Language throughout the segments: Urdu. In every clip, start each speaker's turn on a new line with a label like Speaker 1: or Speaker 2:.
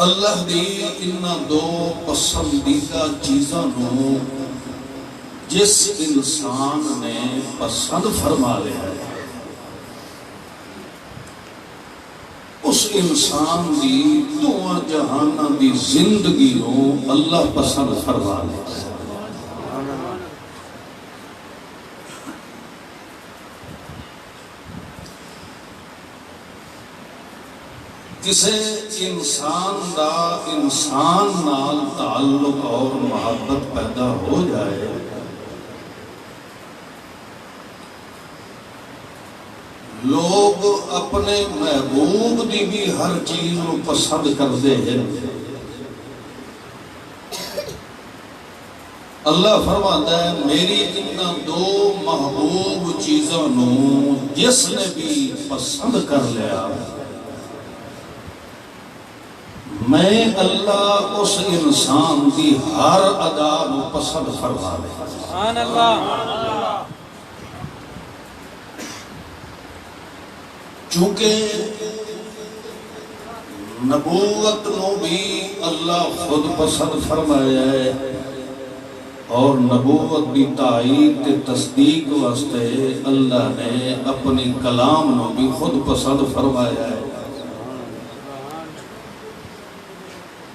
Speaker 1: اللہ دی انہاں دو پسندیدہ چیزاں نو جس انسان نے پسند فرما لیا ہے اس انسان دی دعا جہانہ دی زندگی نو اللہ پسند فرما لیا ہے۔ کسے انسان دا انسان نال تعلق اور محبت پیدا ہو جائے لوگ اپنے محبوب دی بھی ہر چیز کو پسند کر دے ہیں۔ اللہ فرماتا ہے میری انہاں دو محبوب چیزوں نو جس نے بھی پسند کر لیا میں اللہ اس انسان کی ہر ادا کو پسند فرما لے۔ سبحان اللہ۔ چونکہ نبوت نو بھی اللہ خود پسند فرمایا ہے اور نبوت بھی تائید تصدیق واسطے اللہ نے اپنی کلام نو بھی خود پسند فرمایا ہے۔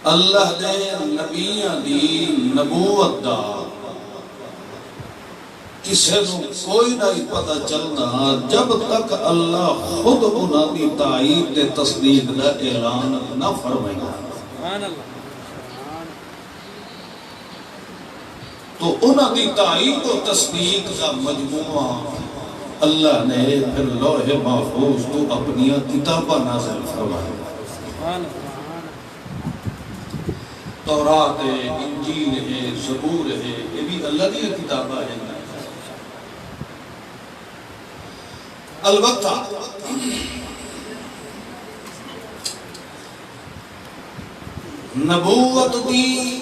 Speaker 1: اللہ نے نبیاں دی نبوت دا کسے نو کوئی نہیں پتہ چلنا جب تک اللہ خود انہاں دی تائید تے تصدیق دا اعلان نہ فرمائے گا۔ تو انہاں دی تائید و تصدیق کا مجموعہ اللہ نے پھر لوح محفوظ تو اپنی کتابہ نازل فرمایا۔ تورات ہے، انجیل ہے، زبور ہے، یہ بھی اللہ کی کتابہ ہے۔ البتہ نبوت دی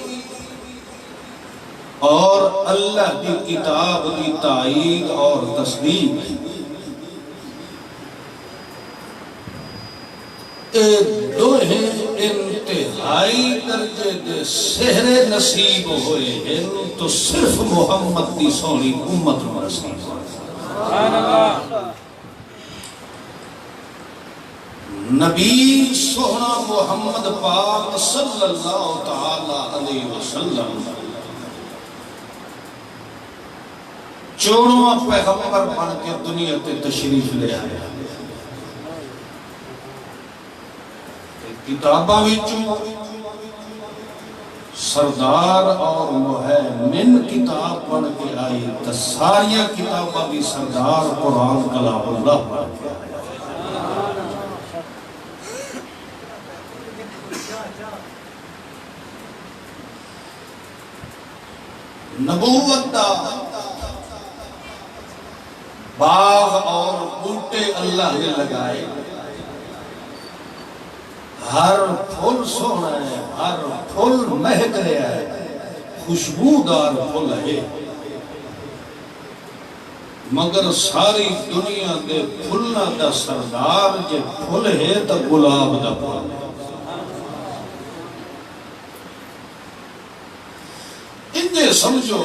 Speaker 1: اور اللہ کی کتاب کی تائید اور تصدیق دو ہیں انتہائی درجے دے سہرے نصیب ہوئے ہیں تو صرف محمد دی سونی امت نصیب ہوئے۔ نبی سونا محمد پاک صلی اللہ تعالی علیہ وسلم چونواں پیغمبر بن کے دنیا تے تشریف لے آیا۔ کتاباں وچوں سردار اور مہمن کتاب بن کے آئی تو ساریاں کتاباں بھی سردار قرآن کلام اللہ بن کے آئی۔ نبوت دا باغ اور بوٹے اللہ نے لگائے، ہر پھول سونا ہے، ہر پھول مہک رہا ہے، خوشبودار پھول ہے، مگر ساری دنیا دے پھلنا دا سردار جے پھول ہے تا گلاب دا پھول ہے۔ انجھے سمجھو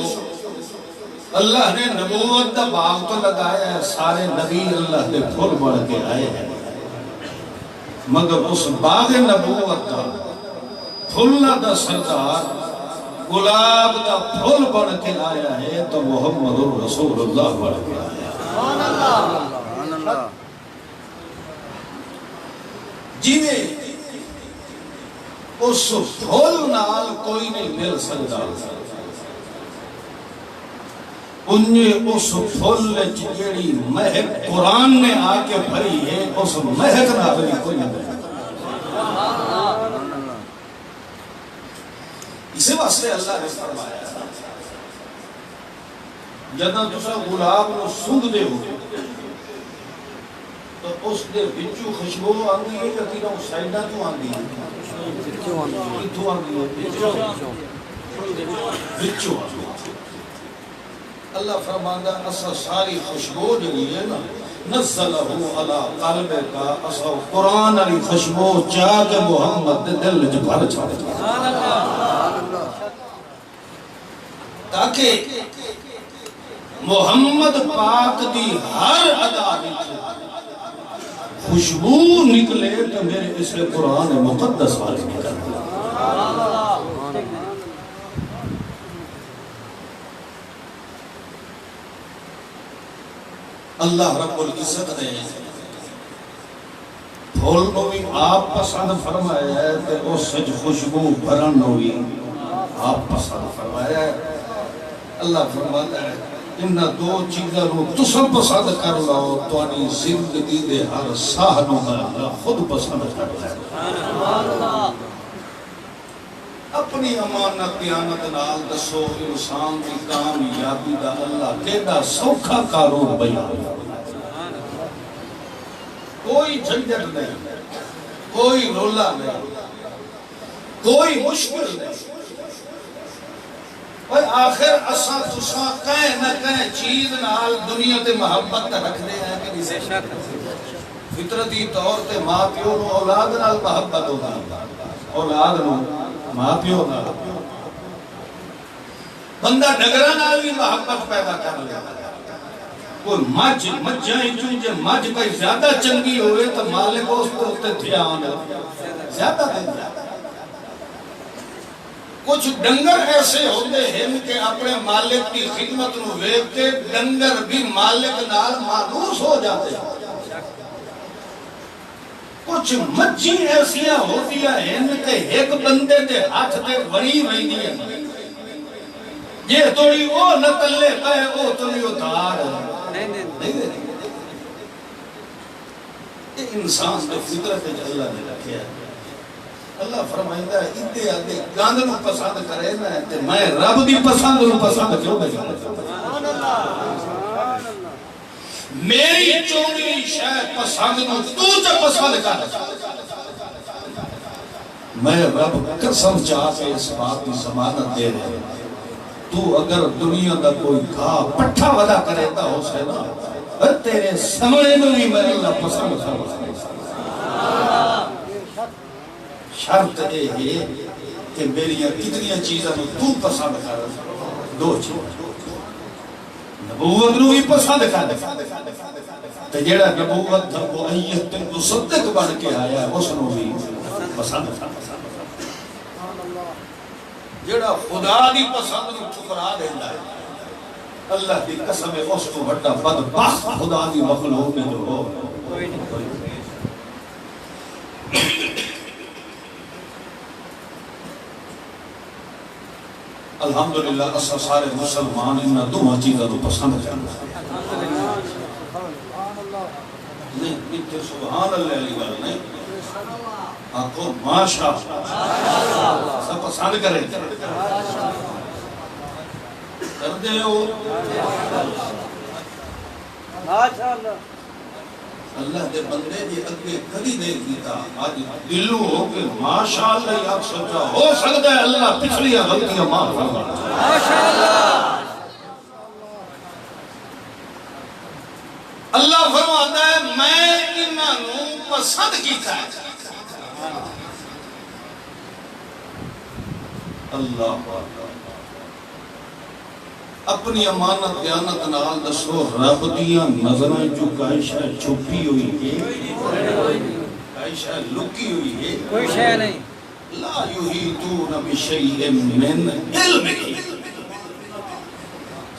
Speaker 1: اللہ نے نبوت دا باغ تو لگایا ہے، سارے نبی اللہ دے پھول بڑھ کے آئے ہیں، مگر اس باغ نبوت دا پھلنا دا سردار گلاب دا پھول بڑھ کے آیا ہے تو محمد رسول اللہ بڑھ کے آیا ہے۔ جنہیں اس پھول نال کوئی نہیں مل سکتا، انہیں اس پھول جیڑی مہک قرآن نے آ کے بھری ہے اس مہک نہ بھری کوئی نہیں بھری۔ اسی واسطے اللہ نے فرمایا جدہ تسا گلاب نو سونگ دے ہو تو اس دے بچو خوشبو آندی ہے کہ تیرا اس سائیڈہ تو آندی ہے؟ کتھو آندی ہے؟ بچو اللہ فرماندہ اسا ساری خوشبو جو ہے نا نزلہ علی قلبک اسو قرآن علی خوشبو چاہ کے محمد دے دل وچ بھر چھاڑے تاکہ محمد پاک دی ہر ادا وچ خوشبو نکلے تو میرے اس قرآن مقدس والے نکل اللہ رب العزت نے پھول نو بھی آپ پسند فرمایا ہے تے اس سج خوشبو بھرن نو بھی آپ پسند فرمایا ہے اللہ فرماتا ہے ان دو چیزاں نو تساں پسند کر لو تہاڈی زندگی دے ہر ساہ نو اللہ خود پسند کر لے اپنی امانت دیانت نال دسو انسان کی کامیابی دا اللہ کیڑا سوکھا کارو بیان کوئی جھنجٹ نہیں کوئی رولا نہیں کوئی مشکل نہیں اور آخر اساں تساں کہیں نہ کہیں چیز نال دنیا تے محبت رکھدے ہیں کہ نہیں فطرتی طور تے ماں پیو نو اولاد نال محبت ہوگی اولاد نو ماں پیو نال بندہ ڈنگراں نال بھی محبت پیدا کر لے کوئی مجھیں چونجے مجھ کوئی زیادہ چنگی ہوئے تو مالک اس پر ہوتے دھیان زیادہ دے کچھ ڈنگر ایسے ہوتے ہیں کہ اپنے مالک کی خدمت نو ویکھتے ڈنگر بھی مالک نال مانوس ہو جاتے ہیں کچھ مچھی ایسیاں ہوتی ہیں کہ ایک بندے دے ہاتھ دے وری رہی ہیں یہ توڑی او نتلے پہ او توڑی اتار نہیں یہ انسان دے فطرت اللہ نے رکھیا ہے اللہ فرمائندہ ہے ادھے آدھے گاند نو پسند کرے نا تے میں رب دی پسند نو پسند کیوں گا میری چونی شاید پسند نو تو جا پسند کر میں رب قسم چاہ کے اس بات کی ضمانت دے رہے تو اگر دنیا دا کوئی گھا پٹھا ودا کرے تا ہو سے نا تیرے سمجھے میں بھی میں اللہ پسند کروں شرط اے ہے کہ میری کتنی چیزیں تو پسند کر دو چیز نبوت نو بھی پسند کر تو جیڑا نبوت تھا وہ ایت مصدق بن کے آیا اس نو بھی پسند کر جیڑا خدا دی پسند نو ٹھکرا دیندا ہے اللہ دی قسم ہے اس کو بڑا بدبخت خدا دی مخلوق میں جو ہو الحمدللہ اسا سارے مسلمان انہاں دو چیزاں نو پسند کرنا نہیں اتنے سبحان اللہ علی بار نہیں آنکھو ماشاء سب پسند کریں کر دے ہو اللہ دے بندے دی اگے کدی دے دیتا آج دلو ہو کہ ماشاءاللہ آپ سوچا ہو سکتا ہے اللہ پچھلی غلطیاں معاف فرما ماشاءاللہ اللہ فرماتا ہے میں انہاں نو پسند کیتا ہے اللہ اپنی امانت دیانت نال دسو رب دیاں نظریں جو کائشہ چھپی ہوئی ہے کائشہ لکی ہوئی ہے کوئی شے نہیں لا یحیطون بشیء من علمہ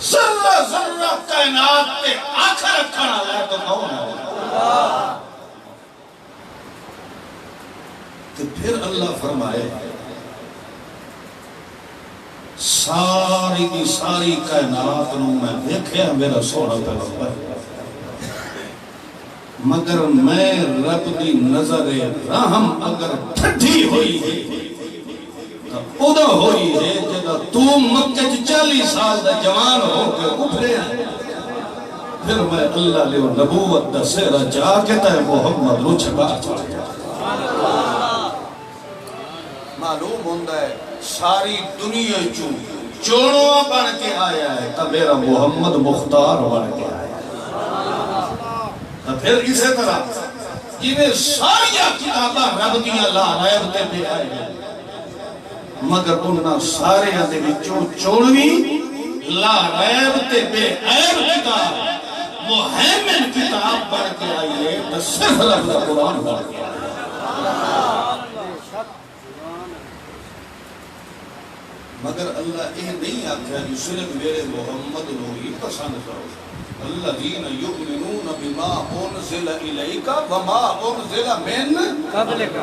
Speaker 1: ذرہ ذرہ کائنات پہ آنکھ رکھنا ہے تو کون ہے تو پھر اللہ فرمائے ساری کی ساری کائنات نو میں دیکھیا میرا سونا پیغمبر مگر میں رب دی نظر رحم اگر ٹھٹھی ہوئی ہے تو ادا ہوئی ہے جدا تو مکہ 40 سال دا جوان ہو کے اٹھے ہیں پھر میں اللہ لے نبوت دا سیرہ جا کے تے محمد نو چھپا معلوم ہوندہ ہے ساری دنیا چونوا بن کے آیا ہے تب میرا محمد مختار بن کے آیا ہے پھر اسی طرح جنہیں ساریا کتاباں رب دیاں لا ریب تے بے عیب مگر انہاں سارے دے وچوں چونوی لا ریب تے بے عیب کتاب محیمن کتاب پڑھ کے آئیے تو صرف رب دا قرآن پڑھ کے آئیے مگر اللہ یہ نہیں آتا کہ صرف میرے محمد نو ہی پسند کرو الذین یؤمنون بما انزل الیک وما انزل من قبلک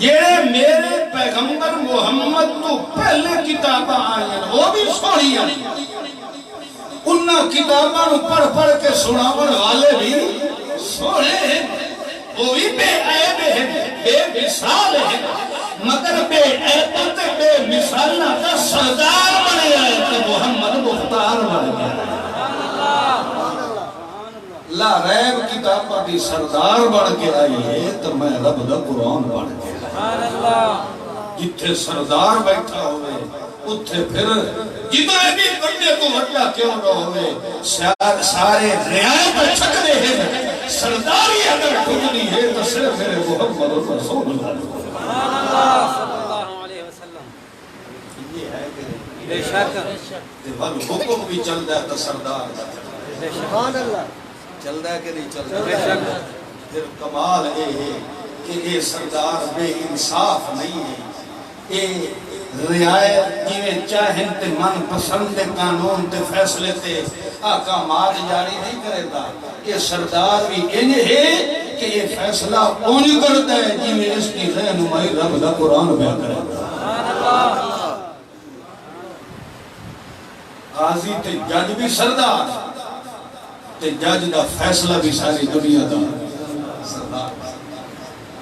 Speaker 1: یہ میرے پیغمبر محمد تو پہلے کتاباں آئیں وہ بھی سوڑی آئیں انہاں کتاباں پڑھ پڑھ کے سناون والے بھی سوڑے ہیں وہ بھی بے عیب ہیں بے مثال ہیں مگر بے عیبت بے مثالہ کا سردار بنے آئے تو محمد مختار بنے آئے لا ریب کتابہ دی سردار بن کے آئیے تو میں رب دا قرآن بن کے جتھے سردار بیٹھا ہوئے اتھے پھر جتنے بھی بڑے کو وڈا کیوں نہ ہوئے سارے رعایت چھکنے ہیں سرداری اگر ٹھکنی ہے تو صرف میرے محمد رسول اللہ صلی اللہ علیہ وسلم یہ ہے کہ بے شک حکم بھی چل رہا ہے تو سردار سبحان اللہ چل رہا ہے کہ نہیں چل رہا ہے پھر کمال یہ ہے کہ یہ سردار بے انصاف نہیں ہے یہ رعایت جیویں چاہیں تے من پسند قانون تے فیصلے تے احکامات جاری نہیں کرے گا یہ سردار بھی انہیں ہے کہ یہ فیصلہ اونی کرتا ہے جیویں اس کی رہنمائی رب دا قرآن بیان کرے گا قاضی تے جج بھی سردار تے جج دا فیصلہ بھی ساری دنیا دا سردار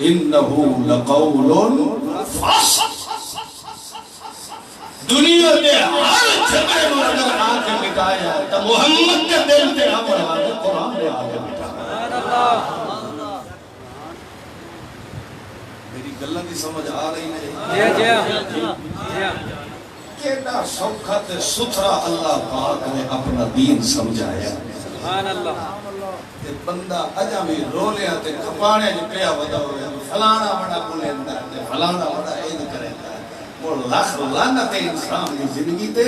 Speaker 1: انہو لقول فصل دنیا دے ہر جگہ میں اگر آنکھ مٹایا تو محمد کے دل تے امر آگے قرآن دے آگے مٹایا میری گلہ دی سمجھ آ رہی نہیں کیڑا سوکھا تے ستھرا اللہ پاک نے اپنا دین سمجھایا سبحان اللہ تے بندہ اجا بھی رولیا تے کھپانے جو پیا ودا ہوئے فلانا بڑا بولیندا تے فلانا بڑا این کریندا وہ لاکھ لعنت انسان کی زندگی تے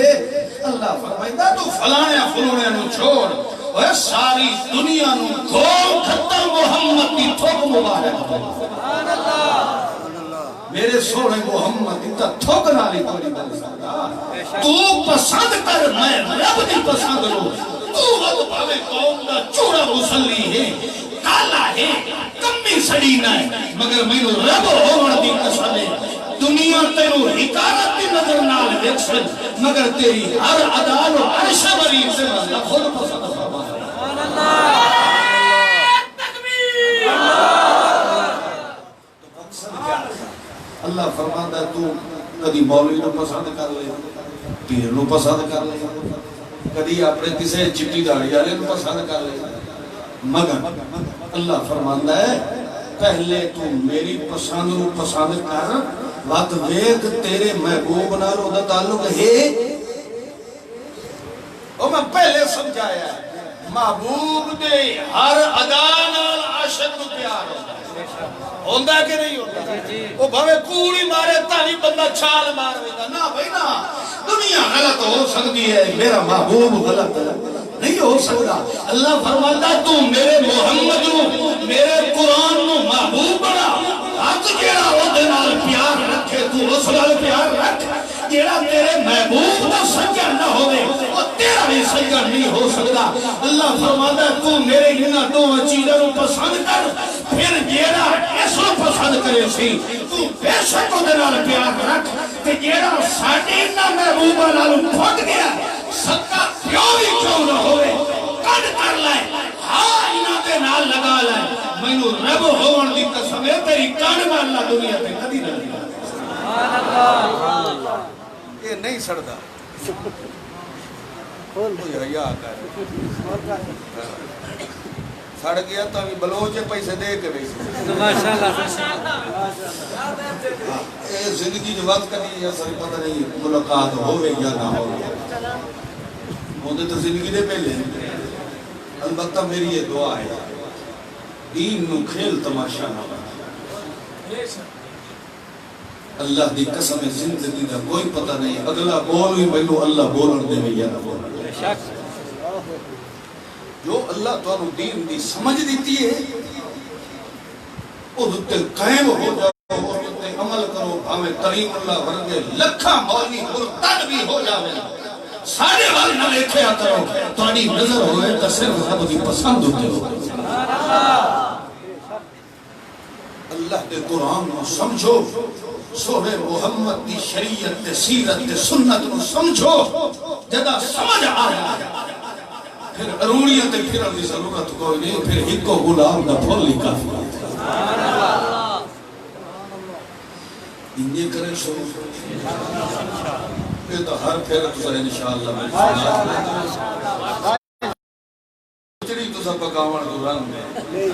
Speaker 1: اللہ فرمائیدا تو فلانے فلونے نو چھوڑ وہ ساری دنیا نو کھول کھتر محمد کی تھوک مبارک سبحان اللہ میرے سونے محمد انتا تھوک نالی کوئی بن سکتا تو پسند کر میں رب دی پسند رو تو وقت پاوے قوم دا چوڑا مسلی ہے کالا ہے کمی سڑی نہ ہے مگر میں رب ہونے دی قسم ہے دنیا تیرو حکارت دی نظر نال دیکھن مگر تیری ہر عدال و عرش بری سے اللہ خود پسند فرما سبحان اللہ تکبیر تو مقصد کیا ہے اللہ فرماتا ہے تو کدی مولوی نو پسند کر لے پیر نو پسند کر لے کدی اپنے کسے چٹی داڑھی والے نو پسند کر لے مگر اللہ فرماتا ہے پہلے تو میری پسند نو پسند کر وقت ویگ تیرے محبوب نالو دا تعلق ہے اور میں پہلے سمجھایا ہے محبوب دے ہر ادا نال عاشق نو پیار ہوندہ کہ نہیں ہوندہ وہ بھوے کوڑی مارے تانی بندہ چھال مار ہوئے نا بھائی نا دنیا غلط ہو سکتی ہے میرا محبوب غلط نہیں ہو سکتا اللہ فرماتا تو میرے محمد نو میرے قرآن نو محبوب بنا حق جیڑا وہ دنال پیار رکھے تو اس لال پیار رکھ جیڑا تیرے محبوب نہ سجر نہ ہوئے وہ تیرا بھی سجر نہیں ہو سکتا اللہ فرماتا ہے تو میرے انہا دو چیزوں پسند کر پھر جیڑا اس کو پسند کرے سی تو بے شک وہ دنال پیار رکھ کہ جیڑا ساڑھے انہا محبوبہ نالو پھٹ گیا سکا پیوں بھی کیوں نہ ہوئے کٹ کر لائے ہاں انہا دے نال لگا لائے میں نو رب ہون دی قسم ہے تیری کان میں اللہ دنیا پہ کدی نہ لگا سبحان اللہ یہ نہیں سڑتا کوئی حیاء کر سڑ گیا تو ابھی بلوچے پیسے دے کے بیسے ماشاءاللہ یہ زندگی جو وقت کرنی ہے ساری پتہ نہیں ملاقات ہوئے یا نہ ہوئے ہوتے تو زندگی دے پہلے البتہ میری یہ دعا ہے دین نو کھیل تماشا نہ بنا اللہ دی قسم زندگی دا کوئی پتہ نہیں اگلا بول بھی مینوں اللہ بولن دے یا نہ بولن جو اللہ تانوں دین دی سمجھ دیتی ہے او تے قائم ہو جاؤ اور تے عمل کرو ہمیں کریم اللہ ورگے لکھاں مولوی مرتد بھی ہو جاوے سارے وال نہ دیکھیا کرو تہاڈی نظر ہوئے تے صرف رب دی پسند ہوتے ہو اللہ دے قرآن نو سمجھو سورہ محمد دی شریعت تے سیرت تے سنت نو سمجھو جدا سمجھ آیا پھر اروڑیاں تے پھرن دی ضرورت کوئی نہیں پھر ہکو غلام دا پھول ہی کافی انجے کرے شو یہ تو ہر پھر تو انشاءاللہ چڑی تو سب پکاون دوران میں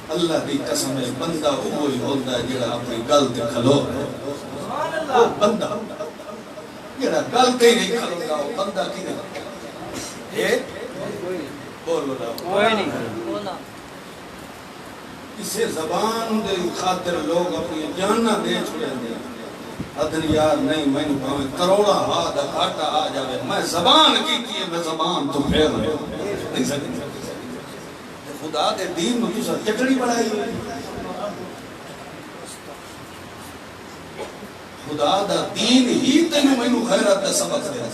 Speaker 1: اللہ دی قسم ہے بندہ وہی ہوتا ہے جڑا اپنی گل تے کھلو وہ بندہ جڑا گل تے نہیں کھلوگا وہ بندہ کی نہیں ہے بولو نا کوئی نہیں اسے زبان دے خاطر لوگ اپنی جاننا دے چھوڑے دے ادن یار نہیں میں نے کروڑا ہاتھ گھاٹا آ جاوے میں زبان کی ہے میں زبان تو پھیر نہیں سکتی خدا دے دین میں تُسا چٹڑی بڑھائی خدا دا دین ہی تینوں مینوں خیرات دا سبق دے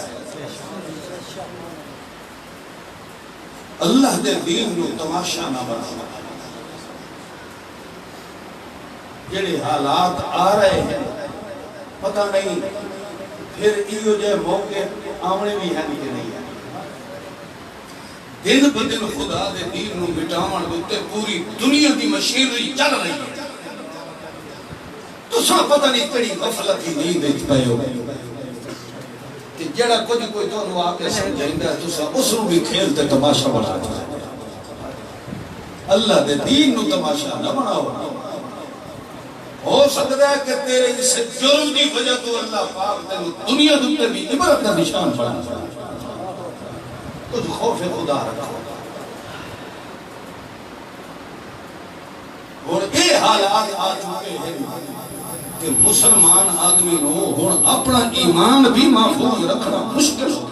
Speaker 1: اللہ دے دین نو تماشا نہ بنا جڑے حالات آ رہے ہیں پتہ نہیں پھر ایو جے موقع آمنے بھی ہیں کہ نہیں ہے دن بدن خدا دے دین نو مٹاون دوتے پوری دنیا دی مشینری چل رہی ہے تو سا پتہ نہیں کڑی غفلت ہی نہیں دیکھ پائے ہو کہ جڑا کچھ کوئی تو آ کے سمجھائندہ ہے تو سا اس نو بھی کھیلتے تماشا بنا اللہ دے دین نو تماشا نہ بناؤ ہو سکتا ہے کہ تیرے اس جرم دی وجہ تو اللہ پاک تینو دنیا دوتے بھی عبرت کا نشان بنا کچھ خوف خدا رکھو اور یہ حالات آ چکے ہیں کہ مسلمان آدمی نو ہن اپنا ایمان بھی محفوظ رکھنا مشکل ہو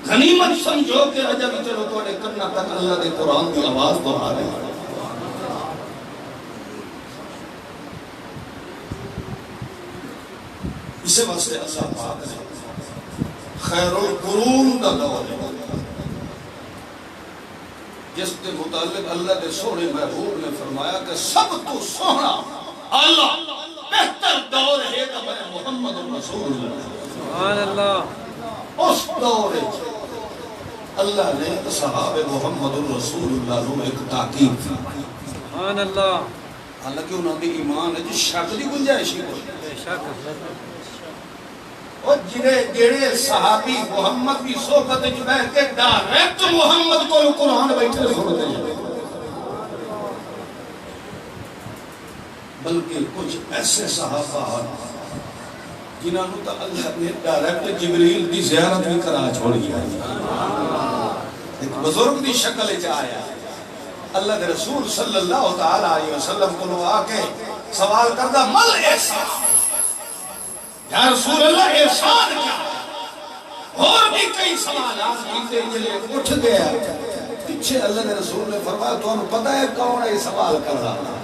Speaker 1: غنیمت سمجھو کہ عجب چلو توڑے کرنا تک اللہ دے قرآن کی آواز بڑھا رہے ہیں اسے واسطے اللہ پاک نے خیر القرون دا دور ہے جس کے متعلق اللہ دے سونے محبوب نے فرمایا کہ سب تو سونا اللہ بہتر دور ہے کہ میں محمد رسول اللہ سبحان اللہ اس دور ہے اللہ نے صحابہ محمد رسول اللہ نو ایک تاکید کی سبحان اللہ حالانکہ انہوں نے ایمان ہے جس شک دی گنجائشی کو اور جڑے صحابی محمد کی صحبت جو بیٹھ کے ڈائریکٹ محمد کو قرآن بیٹھے سنتے ہیں بلکہ کچھ ایسے صحابہ جنہوں نے اللہ نے ڈائریکٹ جبریل دی زیارت بھی کرا چھوڑی ہے ایک بزرگ دی شکل آیا اللہ دے رسول صلی اللہ علیہ وسلم کو آ کے سوال کردہ مل احسان یا رسول اللہ احسان کیا اور بھی کئی سوالات کیتے جلے اٹھ گیا پیچھے اللہ نے رسول نے فرمایا تو انہوں پتہ ہے کون ہے سوال کر رہا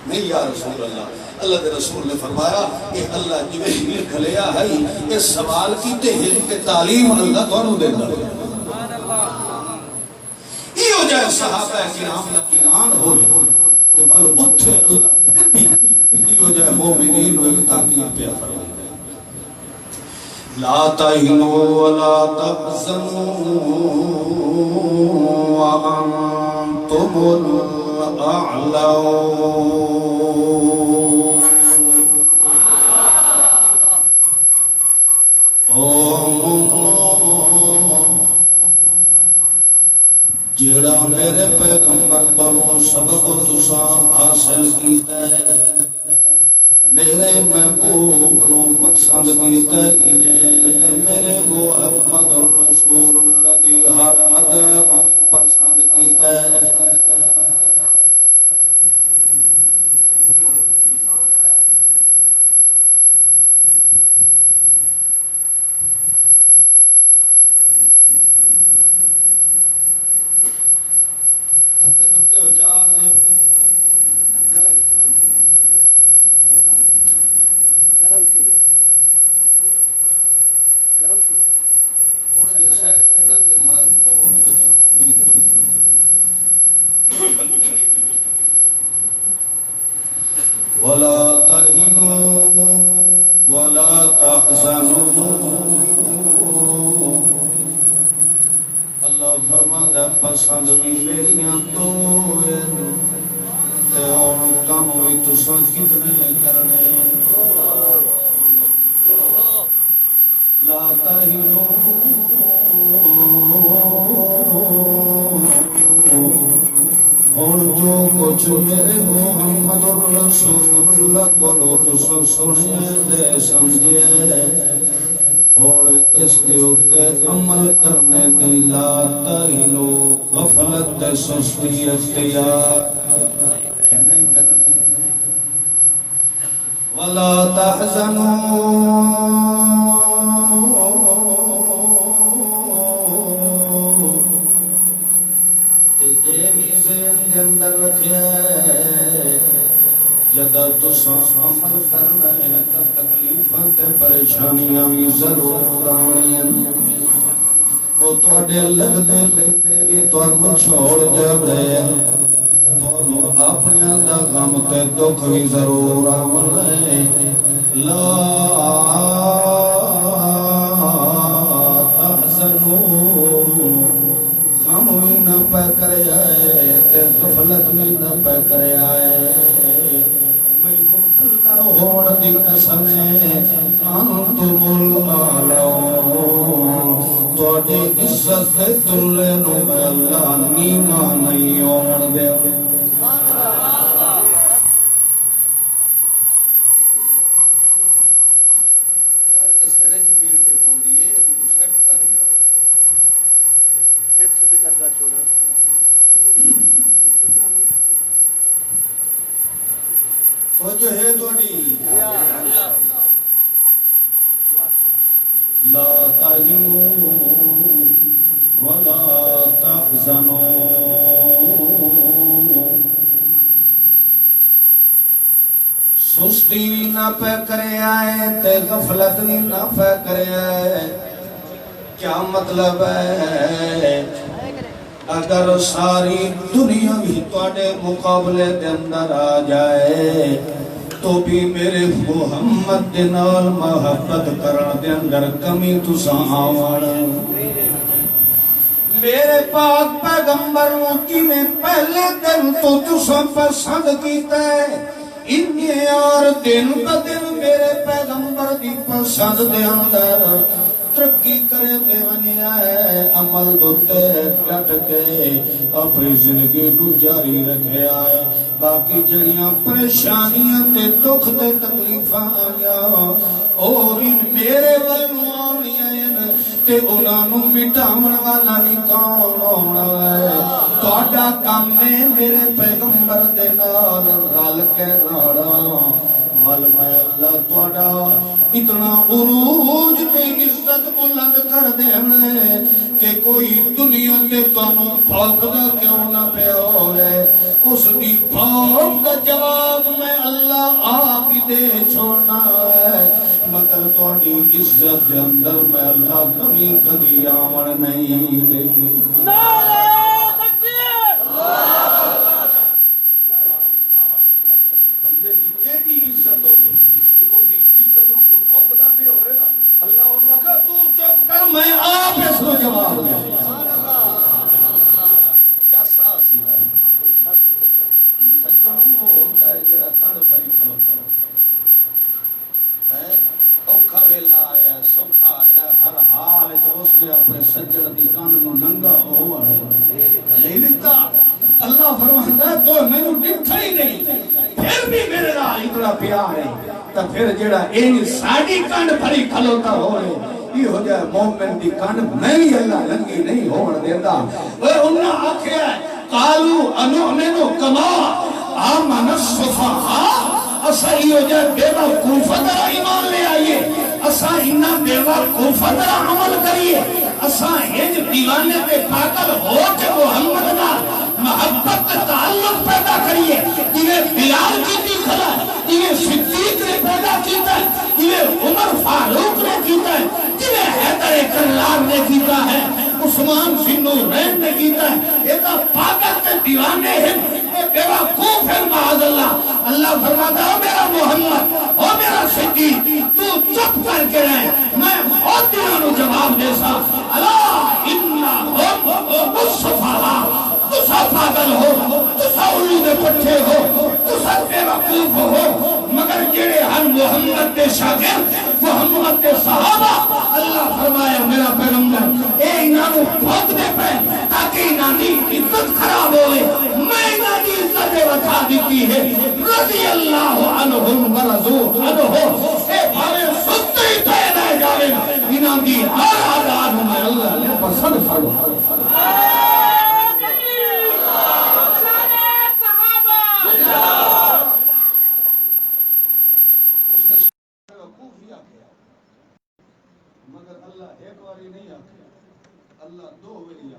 Speaker 1: نہیں یا رسول اللہ اللہ نے رسول نے فرمایا کہ اللہ جبریل کھلیا ہے اس سوال کیتے ہیں کہ تعلیم اللہ تو انہوں دیتا ہے یہ ہو جائے صحابہ کرام ایمان ہوئے جب اٹھے اللہ پھر بھی ہو جائے مومنین و ایک تاکید پہ فرمائے لا تہنوا ولا تحزنوا وانتم الاعلون جیڑا میرے پیغمبر کو سبق تساں حاصل کیتا ہے میرے محبوب نو پسند کیتا میرے محمد رسول اللہ دی ہر ادا پسند کیتا
Speaker 2: گرم تھی گرم تھی
Speaker 1: ولا تهنوا ولا تحزنوا اللہ فرماتا پسند بھی میریاں تو اور کام بھی تساں کتنے کرنے لا تهنوا اور جو کچھ میرے محمد رسول اللہ کو تساں سنیا دے سمجھے اور اس کے اوپر عمل کرنے دی لا تہنوا غفلت سستی اختیار نہیں کرنے ولا تحزنوا اندر رکھے جدا تساں عمل کرنا ہے تو تکلیفاں تے پریشانیاں بھی ضرور آنیاں وہ تواڈے لگدے لیندے بھی تانوں چھوڑ جاوے تانوں اپنے دا غم تے دکھ بھی ضرور آونے لا تحزنوا غم بھی نہ پہ کرے آئے تے غفلت بھی نہ پہ کرے آئے مینوں اللہ ہون دی قسم انتم الاعلون تواڈی عزت تے تلے نو میں اللہ نیما نہیں ہون دے
Speaker 2: ایک سپیکر کا چھوڑا
Speaker 1: تو جو ہے تواڈی لا تهنوا ولا تحزنوا سستی نہ پہ کرے آئے تے غفلت نہ پہ کرے آئے کیا مطلب ہے اگر ساری دنیا بھی تواڈے مقابلے دے اندر آ جائے تو بھی میرے محمد دے نال محبت کرن دے اندر کمی تساں آوڑ میرے پاک پیغمبر نوں کیویں پہلے دن تو تساں پسند کیتا ہے انہی اور دن با دن میرے پیغمبر دی پسند دے اندر ترقی کرے دے ونیا ہے عمل دوتے ڈٹ کے اپنی زندگی نو جاری رکھے آئے باقی جڑیاں پریشانیاں تے دکھ تے تکلیفاں آیا اور میرے والوں آنیاں تے انہاں نو مٹاون والا بھی کون ہونا ہے تہاڈا کام ہے میرے پیغمبر دے نال رل کے راڑا وال میں اللہ تہاڈا اتنا عروج تے عزت بلند کر دینے کہ کوئی دنیا تے تانوں بھوکدا کیوں نہ پیا ہوئے اس دی بھوک دا جواب میں اللہ آپ ہی دے چھوڑنا ہے مگر تہاڈی عزت دے اندر میں اللہ کمی کدی آون نہیں دینی
Speaker 3: نعرہ تکبیر
Speaker 1: بندے دی ایڈی عزت ہوے کہ او دی عزت نو کوئی بھوکدا بھی ہوئے نا اللہ انہوں کہا تو چپ کر میں آپ اس کو جواب دے جیسا سیدھا سجن وہ ہوتا ہے جڑا کان بھری کھلوتا ہو اوکھا ویلا آیا سوکھا آیا ہر حال جو اس نے اپنے سجن دی کان نو ننگا ہوا نہیں دیتا اللہ فرماتا ہے تو میں نے ڈٹھا ہی نہیں پھر بھی میرے نال اتنا پیار ہے تو پھر جڑا این ساڑی کنڈ بھری کھلوتا ہوئے یہ ہو جائے مومن دی کنڈ میں ہی اللہ لنگی نہیں ہوڑ دیتا وہ انہاں آکھیا ہے قالو انؤمنو کما آمن الصفحاء اسا ہی ہو جائے بیوہ کوفدرہ ایمان لے آئیے اسا انہاں بیوہ کوفدرہ عمل کریے اسا ہج دیوانے پہ پاگل ہو کے محمد نہ محبت تعلق پیدا کریے یہ بلال کی بھی کھلا یہ صدیق نے پیدا کیتا ہے یہ عمر فاروق نے کیتا ہے یہ حیدر کرار نے کیتا ہے عثمان ذوالنورین نے کیتا ہے یہ تو پاگل کے دیوانے ہیں یہ بیوقوف ہے معاذ اللہ اللہ فرماتا ہے میرا محمد او میرا صدیق تو چپ کر کے رہے میں بہت دنوں جواب دے سا اللہ انہم الصفحاء تسا پاگل ہو تسا علو دے پٹھے ہو تسا بے وقوف ہو مگر جڑے ہر محمد کے شاگرد محمد کے صحابہ اللہ فرمایا میرا پیغمبر اے انہوں بھوک دے پہ تاکہ انہوں دی عزت خراب ہوئے میں انہوں دی عزت بتا دیتی ہے رضی اللہ عنہم ورضو عنہ اے بھاوے ستے ہی پہ رہ جاوے انہوں دی ہر آداد میں اللہ نے پسند فرمایا اللہ دو ویلی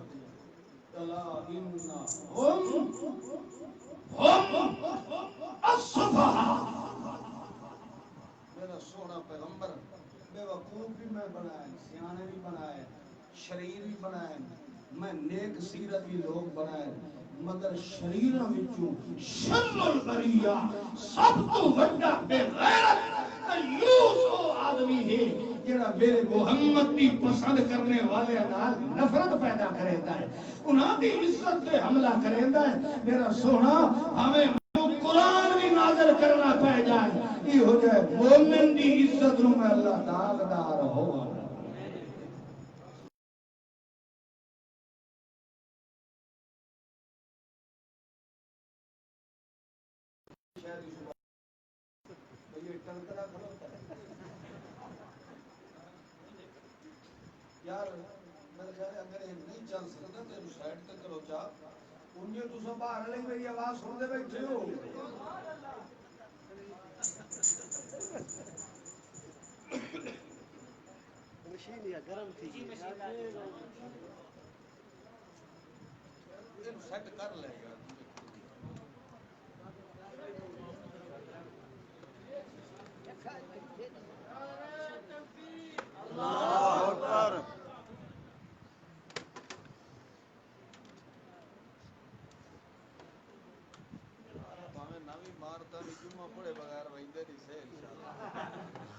Speaker 1: الا انہم الصفحاء میرا سونا پیغمبر بے وقوف بھی میں بنائے سیانے بھی بنائے شریر بھی بنائے میں نیک سیرت بھی لوگ بنائے مگر شریروں وچوں شر البریہ سب تو بڑا بے غیرت تیوس وہ آدمی ہے جڑا میرے محمد کی پسند کرنے والے نال نفرت پیدا کرتا ہے انہاں دی عزت پہ حملہ کرتا ہے میرا سونا ہمیں قرآن بھی نازل کرنا پہ جائے یہ ہو جائے مومن دی عزت نو میں اللہ داغدار ہو یار میرے خیال اگر یہ نہیں چل سکتا تو سائڈ تے کرو چا انہیں تو سب باہر لیں میری آواز سن دے بیٹھے ہو
Speaker 2: مشین یا گرم تھی
Speaker 1: سیٹ کر لے گا
Speaker 3: اللہ اکبر
Speaker 1: نوی مارتا نہیں جمعہ پڑے بغیر وہندے نہیں سے انشاءاللہ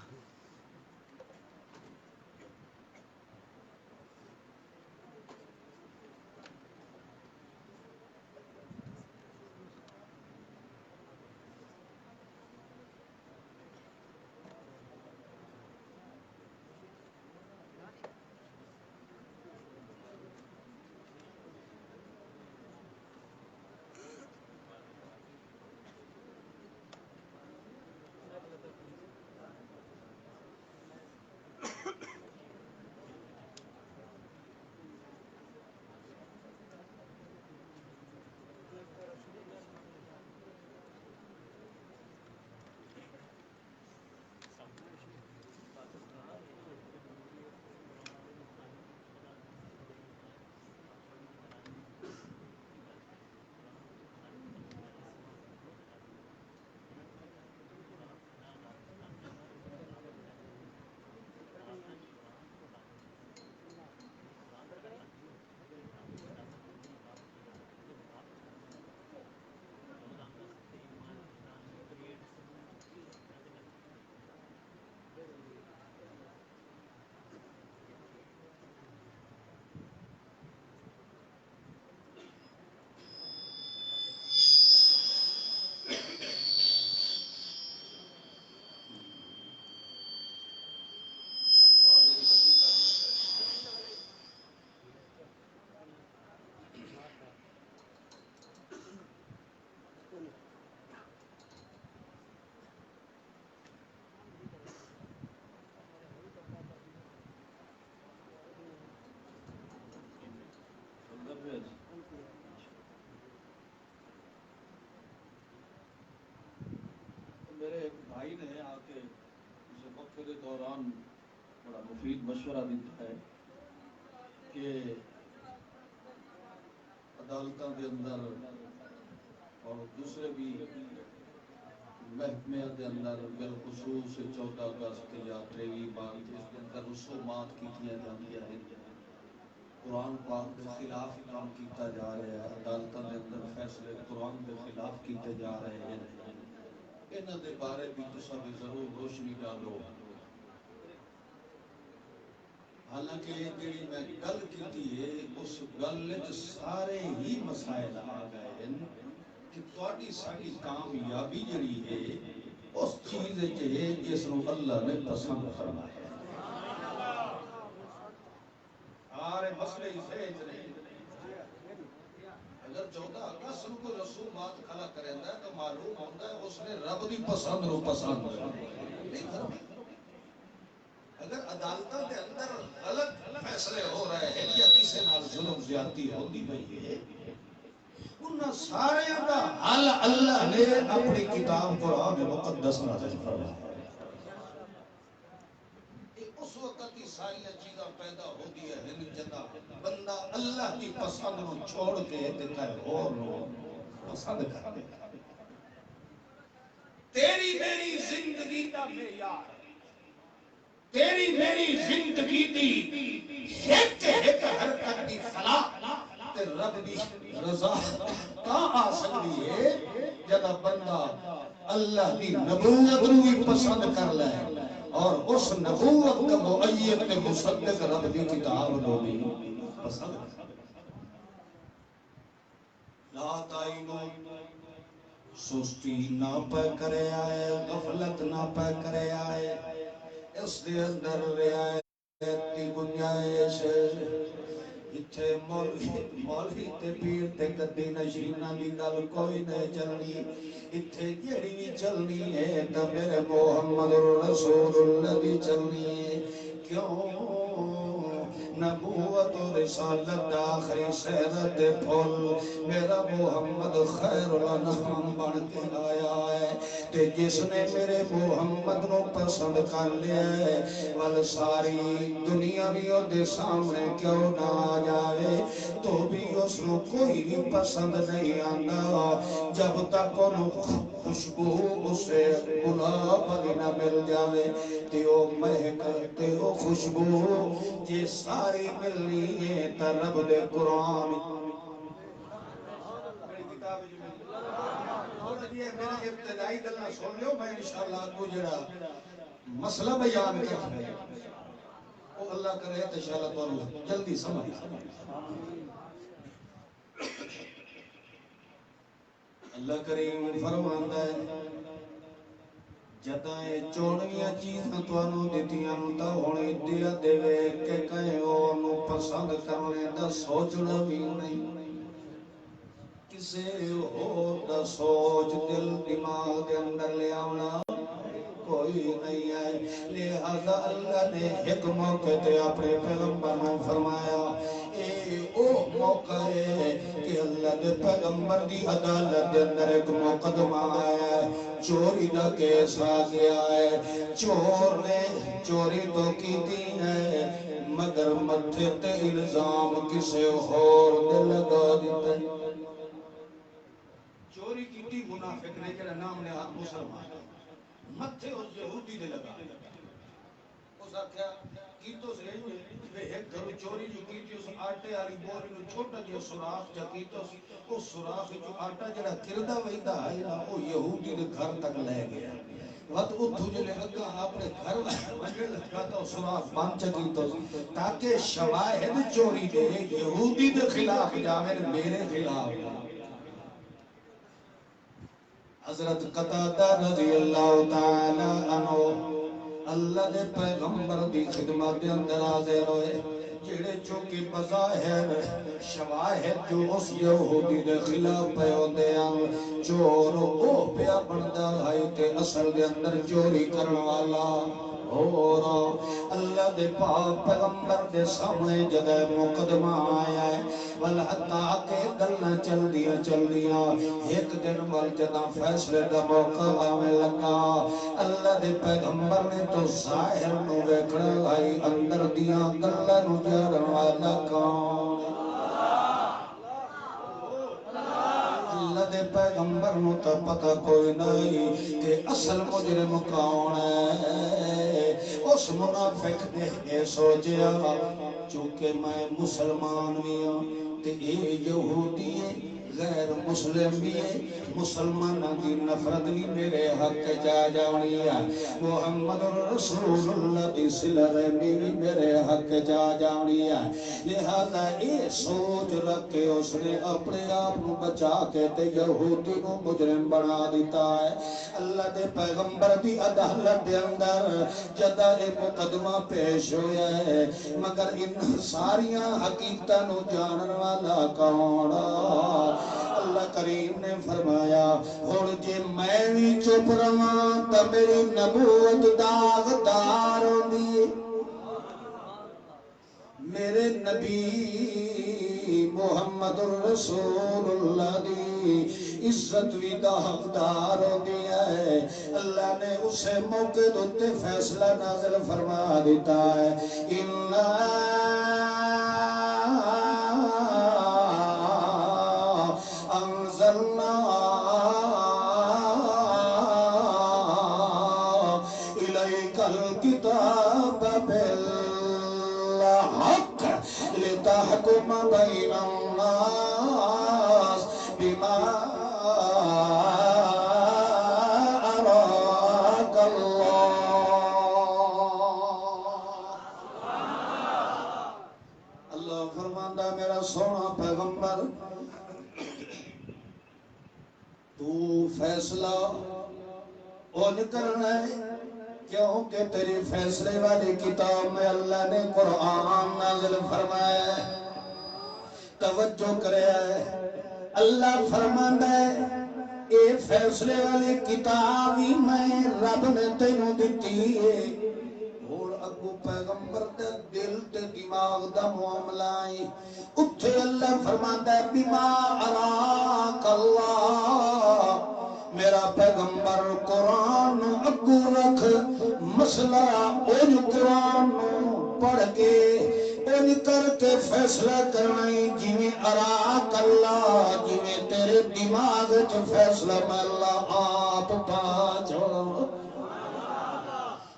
Speaker 1: بھائی نے آ کے اس وقت کے دوران بڑا مفید مشورہ دیتا ہے کہ عدالتوں کے اندر اور دوسرے بھی محکمے کے اندر بالخصوص 14 اگست یا 23 مارچ اس کے اندر رسومات کی جاتی ہیں، قرآن پاک کے خلاف کام کیتا جا رہا ہے، عدالتوں کے اندر فیصلے قرآن کے خلاف کیتے جا رہے ہیں، انہاں دے بارے بھی تساں بھی ضرور روشنی ڈالو۔ حالانکہ یہ جڑی میں گل کیتی ہے اس گل وچ سارے ہی مسائل آ گئے ہیں کہ تہاڈی ساری کامیابی جڑی ہے اس چیز وچ ہے جس نو اللہ نے پسند فرمایا ہے۔ سارے مسئلے اس وچ نہیں۔ اگر 14 اگست کو کوئی رسومات کھڑا کریندا ہے تو معلوم ہوتا ہے اس نے رب دی پسند نو پسند نہیں فرمایا۔ اگر عدالتوں کے اندر غلط فیصلے ہو رہے ہیں یا کسی نال ظلم زیادتی ہوتی پئی ہے، انہاں سارے دا حل اللہ نے اپنی کتاب قرآن مقدس نازل فرمایا ہے۔ اس وقت ہی ساری چیزاں پیدا ہو گئی ہیں جدا بندہ اللہ کی پسند نو چھوڑ کے دیتا ہے اور نو پسند کرتا ہے۔ تیری میری زندگی کا معیار، تیری میری زندگی دی ایک حرکت دی فلاح تے رب دی رضا تاں آ سکتی ہے جدا بندہ اللہ دی نبوت نو بھی پسند کر لے اور اس نبوت کا مؤید تے مصدق رب دی کتاب نو بھی پسند کر لے۔ لا تائنو سستی نہ پہ کرے آئے، غفلت نہ پہ کرے آئے، اس دے اندر رعایت کی گنجائش اتھے مولوی تے پیر تے گدی نشینہ دی گل کوئی نہیں چلنی، اتھے جڑی بھی چلنی ہے تو میرے محمد رسول اللہ دی چلنی ہے۔ کیوں نبوت و رسالت آخری سیرت پھول میرا محمد خیر الانام بن کے آیا ہے، تے جس نے میرے محمد نو پسند کر لیا ہے ول ساری دنیا بھی او دے سامنے کیوں نہ آ جائے تو بھی اس نو کوئی بھی پسند نہیں آندا جب تک انہوں خوشبو اسے گلاب بھی نہ مل جائے تے او مہک تے او خوشبو جے ساری ملنی ہے تا رب دے قرآن میرا ابتدائی گلنا سن لیو میں انشاءاللہ کو جڑا مسئلہ بیان کر رہے وہ اللہ کرے تو انشاءاللہ تو جلدی سمجھ اللہ کریم فرماندا ہے جدائیں چونیاں چیزاں تو انہوں دیتیاں تا ہونے دیا دے کہ کہیں انہوں پسند کرنے دا سوچنا بھی نہیں کسے اور دا سوچ دل دماغ دے اندر لے آونا کوئی نہیں ہے لہذا اللہ نے ایک موقع تے اپنے پیغمبر نے فرمایا اے او موقع ہے کہ اللہ دے پیغمبر دی عدالت دے اندر ایک مقدمہ آیا ہے چوری دا کیس آ گیا ہے چور نے چوری تو کی دی ہے مگر متھے تے الزام کسے اور دے لگا دیتا ہے چوری کی تھی منافق نے کہا نام نے ہاتھ مسلمان متھے اس یہودی دے لگا اس آکھیا کی تو سرے جو ایک گھر چوری جو کی تھی اس آٹے آلی بوری نو چھوٹا جو سراخ جا کی تو اس سراخ جو آٹا جڑا کردہ ویدہ ہے وہ یہودی دے گھر تک لے گیا وقت اتھو جو لگا اپنے گھر میں لگا تو سراخ بان چکی تو تاکہ شواہد چوری دے یہودی دے خلاف جاوے میرے خلاف حضرت قطادہ رضی اللہ تعالی عنہ اللہ دے پیغمبر دی خدمت دے اندر حاضر ہوئے جڑے چونکہ بظاہر شواہد جو اس یہودی دے خلاف پہ ہوندے ہیں چور او پیا بندا ہے تے اصل دے اندر چوری کرن والا اور اللہ دے پاک پیغمبر دے سامنے جدے مقدمہ آیا ہے والحتیٰ کہ گلنا چل دیا ایک دن وال جدہ فیصلے دا موقع آنے لگا اللہ دے پیغمبر نے تو ظاہر نو ویکھڑا آئی اندر دیا گلنا نو جارن والا کون اللہ دے پیغمبر نو تو پتہ کوئی نہیں کہ اصل مجرم کون ہے اس منافق نے یہ سوچیا چونکہ میں مسلمان بھی ہوں تے اے یہودی غیر مسلم بھی ہے مسلمانہ کی نفرت بھی میرے حق جا جاؤنی ہے محمد رسول اللہ کی صلہ رحمی بھی میرے حق جا جاؤنی ہے لہذا یہ سوچ رکھ کے اس نے اپنے آپ کو بچا کے تے یہودی کو مجرم بنا دیتا ہے اللہ دے پیغمبر دی عدالت دے اندر جدہ مقدمہ پیش ہویا ہے مگر ان ساریاں حقیقتاں نو جانن والا کون اللہ کریم نے فرمایا اور جے میں بھی چپ رہا تو میری نبوت داغدار ہوندی میرے نبی محمد رسول اللہ دی عزت بھی داغدار ہوندی ہے اللہ نے اسے موقع دوتے فیصلہ نازل فرما دیتا ہے انزلنا الیک الکتاب بالحق لتحکم بین الناس بما اراک اللہ اللہ فرماندہ میرا سونا پیغمبر تو فیصلہ ان کرنا ہے کیونکہ تیری فیصلے والی کتاب میں اللہ نے قرآن نازل فرمایا ہے توجہ کرے ہے اللہ فرماتا ہے اے فیصلے والی کتاب ہی میں رب نے تینوں دیتی ہے اور اگو پیغمبر دے دل تے دماغ دا معاملہ ہے اتھے اللہ فرماتا ہے بما اراک اللہ میرا پیغمبر قرآن اگو رکھ مسئلہ ان قرآن پڑھ کے ان کر کے فیصلہ کرنا جویں اراک اللہ جویں تیرے دماغ چ فیصلہ میں اللہ آپ پاچو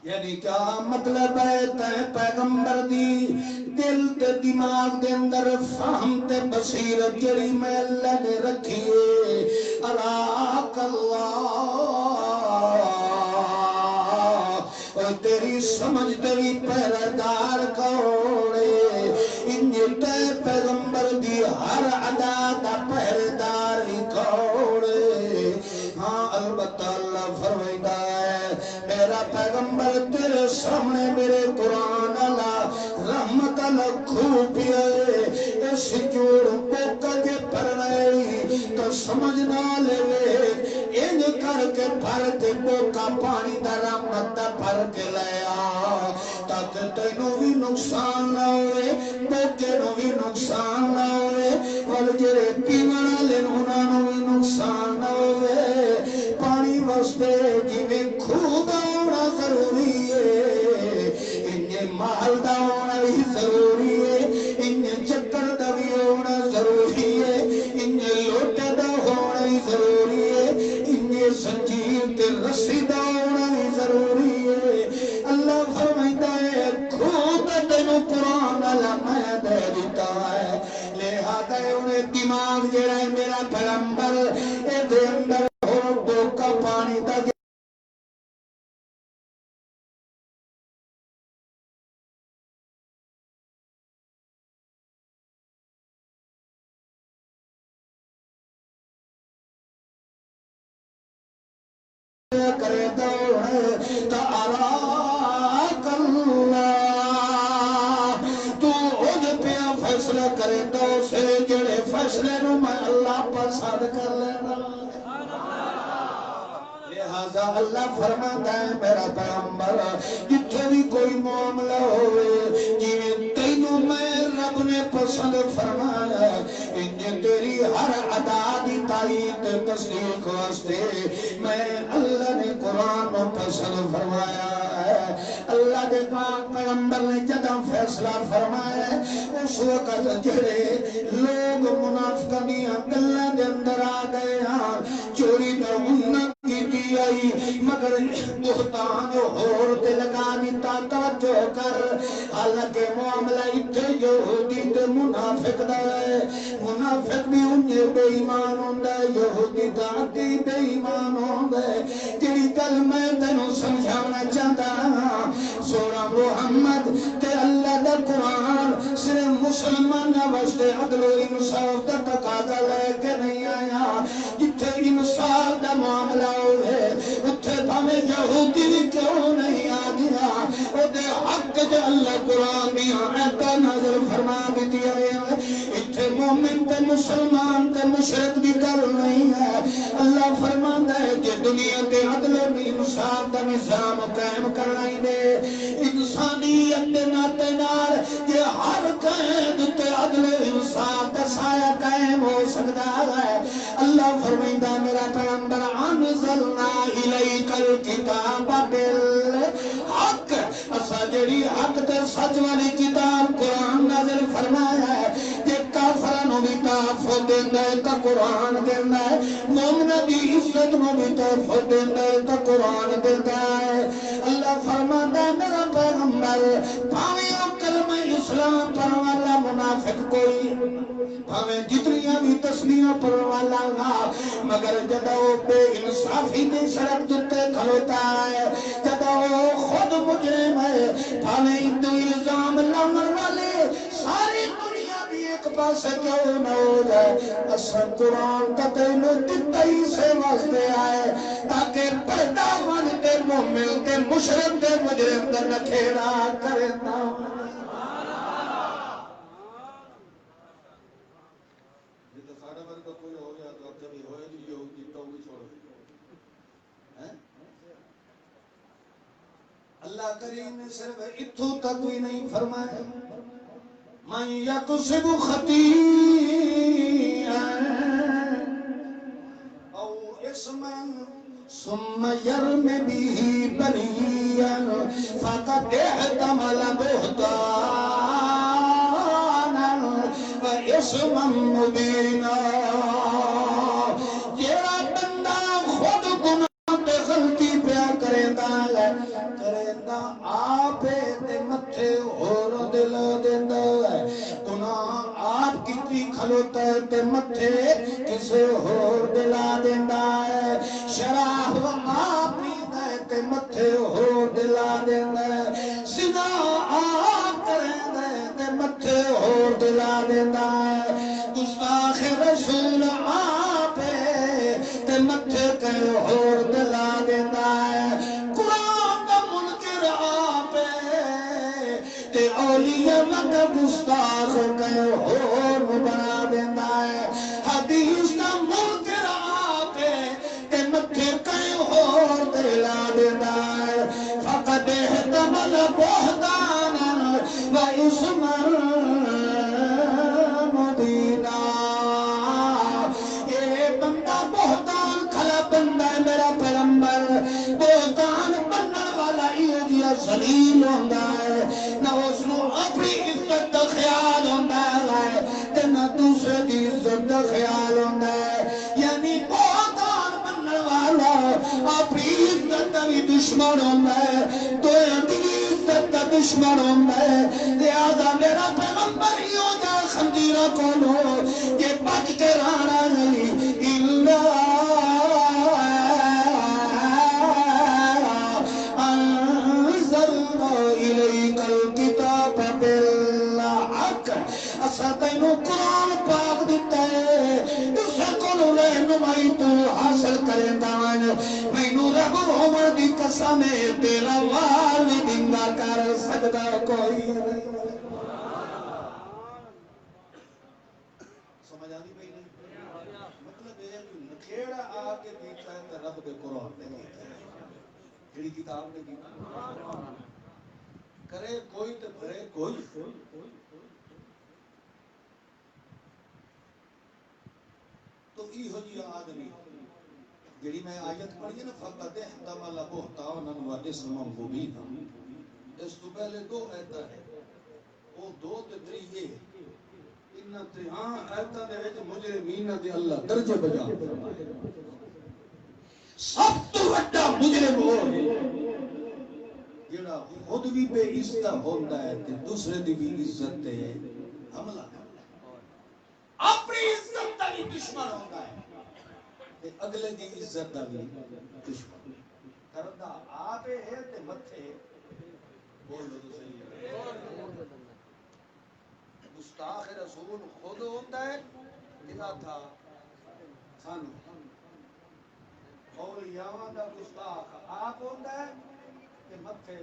Speaker 1: یعنی کیا مطلب ہے تے پیغمبر دی دل تے دماغ دے اندر فہم تے بصیرت جڑی میں اللہ نے رکھی ہے اراک اللہ اور تیری سمجھ تیری پہرادار کوڑے انجی تے پیغمبر دی ہر ادا دا پہرادار ہی کوڑے ہاں البتہ اللہ فرمائدہ ہے میرا پیغمبر تیرے سامنے میرے قرآن اللہ رحمت اللہ خوبی ہے اس جوڑ پوکا کے پرنائی تو سمجھنا لے لے ان کر کے پھر کے پوکا پانی دا رحمت دا پھر کے لیا تاکہ تینوں بھی نقصان نہ ہوئے پوکے نو بھی نقصان نہ ہوئے اور جرے پیمانا لینونا نو بھی نقصان نہ ہوئے پانی وستے جویں خوب ہونا ضروری ہے انہیں مال دا ہونا بھی ضروری ہے انہیں چکر دا بھی ہونا ضروری ہے انہیں لوٹے دا ہونا بھی ضروری ہے انہیں سنجیر تے رسی دا ہونا بھی ضروری ہے اللہ فرمائدہ ہے خود تینوں قرآن اللہ میں دے دیتا ہے لہذا انہیں دماغ جڑا ہے میرا پیغمبر اے دے اندر ہو کا پانی دا کرے دو تا اراک اللہ تو اج پیا فیصلہ کرے دو سے جڑے فیصلے نو میں اللہ پسند کر لینا
Speaker 4: لہذا اللہ فرماتا ہے میرا پیغمبر جتھے بھی کوئی معاملہ ہوئے جی تینوں میں رب نے پسند فرمایا انجھے تیری ہر ادا دی تائید تصدیق واسطے میں اللہ نے قرآن کو پسند فرمایا ہے اللہ کے پاک پیغمبر نے جدہ فیصلہ فرمایا اس وقت جڑے لوگ منافقانیاں گلاں دے اندر آ گئے ہاں چوری دا انہاں کی آئی مگر بہتان اور تے لگا دیتا توجہ کر حالانکہ معاملہ اتھے یہودی تے منافق دا ہے منافق بھی انجھے بے ایمان ہوندہ ہے یہودی داتی بے ایمان ہوندہ ہے تیری گل میں تینوں سمجھانا چاہتا ہاں سورہ محمد تے اللہ دا قرآن صرف مسلمان واسطے عدل و انصاف دا تقاضا لے کے نہیں آیا جتھے انصاف دا معاملہ ہوئے اتھے بھامے یہودی بھی کیوں نہیں آ گیا او دے حق جو اللہ قرآن دیا ایتا نظر فرما دیتی ہے اتھے مومن تے مسلمان تے مشرک بھی کر نہیں ہے اللہ فرماتا ہے کہ دنیا کے عدل و انصاف دا نظام قائم کرنا ہی دے انسانیت دے ناتے نار یہ ہر قید تے عدل و انصاف دا سایہ قائم ہو سکتا ہے اللہ فرمائندہ میرا پیغمبر انزلنا الیک الکتاب بالحق اسا جڑی حق تے سچ والی کتاب قرآن نازل فرمایا ہے کہ کافرانو بھی تحفظ دیندا ہے تا قرآن دیندا ہے مومنہ دی عزت نو بھی تحفظ دیندا ہے تا قرآن دیندا ہے اللہ فرماتا ہے میرا پیغمبر بھاویں او کلمہ اسلام پڑھن والا منافق کوئی بھاویں جتنیاں بھی تسبیحاں پڑھن والا گا مگر جدہ وہ بے انصافی دی سڑک جتے کھلوتا ہے جدہ وہ خود مجرم ہے بھاویں ہندو الزام لامر والے ساری دنیا بھی ایک پاس کیوں نہ ہو جائے اصل قرآن کا تینو دتائی سے واسطے آئے تاکہ پردہ مانتے مومن کے مشرک کے مجرم کا نکھیرا کرنا کوئی ہو گیا تو کبھی ہوئے نہیں یہودی تو بھی چھوڑ دیں اللہ کریم نے صرف اتھو تک بھی نہیں فرمایا من یکسب خطیئا او اسما ثم یرم به بریا فقد احتمل بہتانا و اسما مبینا جیڑا بندہ خود گناہ تے غلطی پیا کریندا آپ تے متھے اور دل دیندا ہے گناہ آپ کیتی کھلوتا ہے تے متھے کسے اور دلا دیندا ہے شراب آپ پیندا ہے تے متھے اور دلا دیندا ہے زنا آپ کریندا ہے تے متھے اور دلا دیندا ہے گستاخ رسول آپ تے متھے تے اور دلا دیندا ہے قرآن دا منکر آپ تے اولیاء مگر گستاخ کے اور بنا دیندا ہے حدیث دا منکر آپ تے متھے کے اور دلا دیندا ہے فقد احتمل بہتانا و اسما مبینا یہ بندہ بہتان کھلا بندہ ہے میرا پیغمبر بہتان بنن والا یہ جیا ذلیل ہوندا ہے نہ اس نو اپنی عزت دا خیال ہوندا ہے تے نہ دوسرے دی عزت دا خیال ہوندا ہے یعنی بہتان بنن والا اپنی عزت دا بھی دشمن ہوندا ہے دویاں دی عزت دا دشمن ہوندا ہے لہذا میرا پیغمبر یوں جا خندیرہ کولو کہ بچ کے رانا نہیں انزلنا الیک الکتاب بالحق اسا تینوں قرآن پاک دیتا ہے اسے کولو رہنمائی تو حاصل کریندا مینوں رب عمر دی قسم ہے تیرا وال بھی زندہ کر سکدا کوئی سمجھ آ نہیں
Speaker 1: مطلب یہ کہ نکھیڑا آ کے دیتا ہے تو رب دے قرآن نے دیتا ہے جڑی کتاب نے دیتا کرے کوئی تو بھرے کوئی تو ایہو جی آدمی جڑی میں آیت پڑھی ہے نا فقط احتمل بہتانا و اسما مبینا اس تو پہلے دو ایتاں ہیں وہ دو تے تری یہ انہاں تے ہاں ایتاں دے وچ مجرمین دے اللہ درجے بجا سب تو بڑا مجرم وہ ہے جڑا خود بھی بے عزت ہوندا ہے تے دوسرے دی بھی عزت تے حملہ اپنی عزت دا بھی دشمن ہوندا ہے تے اگلے دی عزت دا بھی دشمن کردا آپ ہے تے متھے بولو تو صحیح ہے گستاخ رسول خود ہوتا ہے کدا تھا سانو اولیاء دا گستاخ آپ ہوتا ہے کہ متھے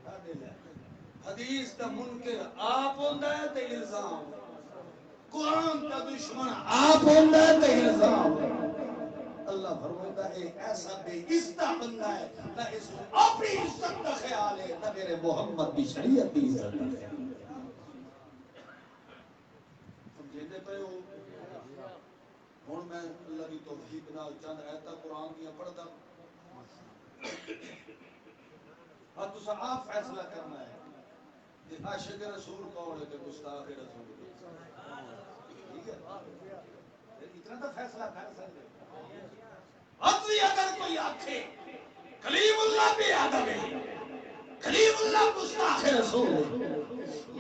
Speaker 1: ساڈے لے حدیث دا منکر آپ ہوتا ہے تے الزام قرآن کا دشمن آپ ہوتا ہے تے الزام اللہ فرماتا ہے ایسا بے عزت بندہ ہے نہ اس کو اپنی عزت کا خیال ہے نہ میرے محمد کی شریعت کی عزت کا خیال ہے سمجھتے پہ ہو ہوں میں اللہ کی توفیق نال چند آیتاں قرآن کی پڑھتا اب تسا آپ فیصلہ کرنا ہے کہ عاشق رسول کون ہے کہ گستاخ رسول ٹھیک ہے اتنا تو فیصلہ کر سکتے اب بھی اگر کوئی آکھے کلیم اللہ بھی ادب ہے کلیم اللہ گستاخ رسول ہے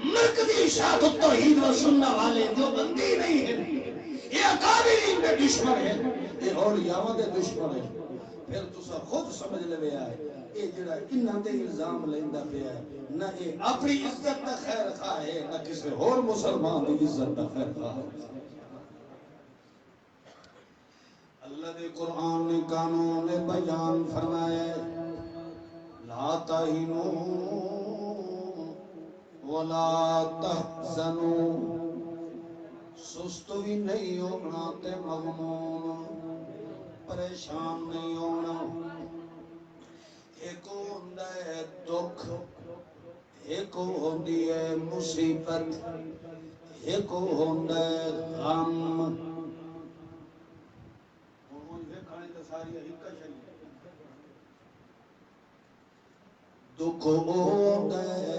Speaker 1: مرکزی اشاعت التوحید و سنہ والے جو بندی نہیں ہے یہ اکابرین کے دشمن ہے یہ اولیاء کے دشمن ہے پھر تسا خود سمجھ لے آئے یہ جڑا انہاں تے الزام لیندا پیا ہے نہ یہ اپنی عزت دا خیر خواہ ہے نہ کسی اور مسلمان دی عزت دا خیر خواہ ہے اللہ دے قرآن نے قانون نے بیان فرمایا ہے لا تہنوا ولا تحزنوا سست بھی نہیں ہونا تے مغموم پریشان نہیں ہونا ایک ہوندا ہے دکھ ایک ہوندی ہے مصیبت ایک ہوندا ہے غم دکھ ہوندا ہے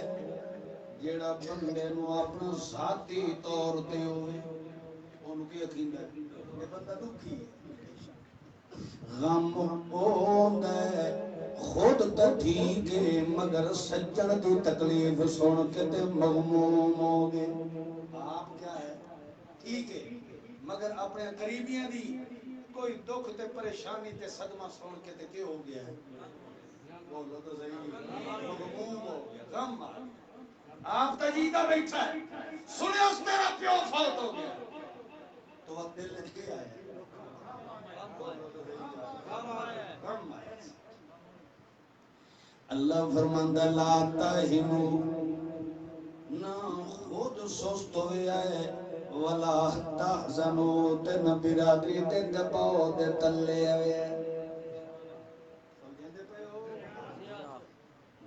Speaker 1: جیڑا بندے نو اپنا ذاتی طور تے ہوئے انہوں کی عقیدہ ہے یہ بندہ دکھی ہے غم ہوندا ہے خود تو ٹھیک ہے مگر سجن دی تکلیف سن کے تے مغموم ہو گئے آپ کیا ہے ٹھیک ہے مگر اپنے قریبیاں دی کوئی دکھ تے پریشانی تے صدمہ سن کے تے کیا ہو گیا ہے بولو تو صحیح مغموم ہو گیا غم آ آپ تجیدہ بیٹھا ہے سنے اس میرا پیو فوت ہو گیا تو اب دل نے کیا ہے غم آیا اللہ فرماندا لا تہنوا نہ خود سست ہویا ہے ولا تحزنوا تے نہ برادری تے دباؤ دے تلے ہوئے سمجھدے پے ہو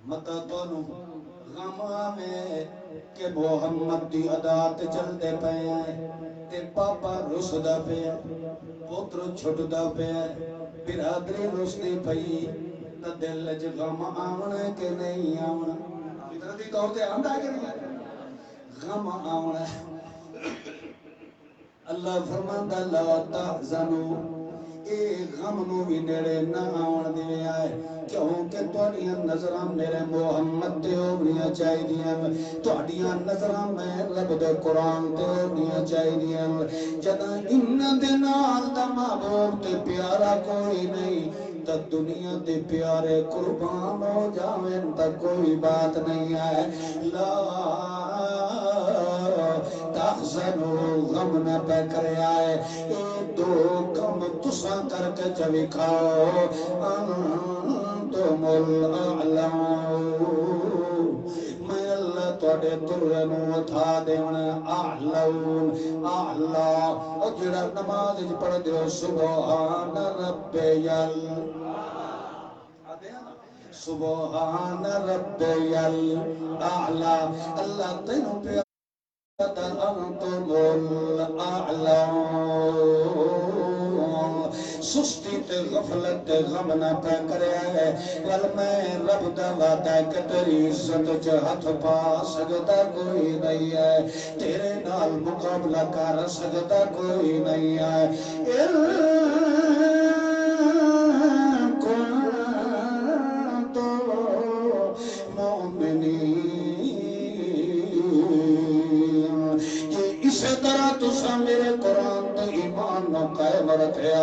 Speaker 1: متا تانوں غم آوے کہ محمد دی عادت چلدے پے تے پاپا رسدا پیا پتر چھٹدا پیا برادری رسدی پئی تے دل وچ غم آونا کہ نہیں آونا فطرتی طور تے آندا ہے کہ نہیں غم آونا اللہ فرماندا لا تحزنوا اے غم نو بھی نیڑے نہ آون دے آئے کیونکہ تہاڈیاں نظراں میرے محمد تے ہونیاں چاہیدیاں تہاڈیاں نظراں میں رب دے قرآن تے ہونیاں چاہیدیاں جداں انہاں دے نال دا محبوب تے پیارا کوئی نہیں تا دنیا دے پیارے قربان ہو جاویں تا کوئی بات نہیں ہے لا تحزنوا غم نہ پہ کرے آئے اے دو کم تساں کر کے چوی کھاؤ انتم الاعلام میں اللہ
Speaker 4: تواڈے ترے نوں اٹھا دیونا اعلون اعلا او جڑا نماز وچ پڑھ دیو سبحان ربیل سبحان ربیل اعلا اللہ تینوں پہ انتم الاعلون سستی تے غفلت تے غم نہ پہ کرے ول میں رب دا وعدہ ہے کہ تیری عزت چ ہاتھ پا سکدا کوئی نہیں ہے تیرے نال مقابلہ کر سکدا کوئی نہیں ہے اسی طرح تسا میرے قرآن تے ایمان نو قائم رکھیا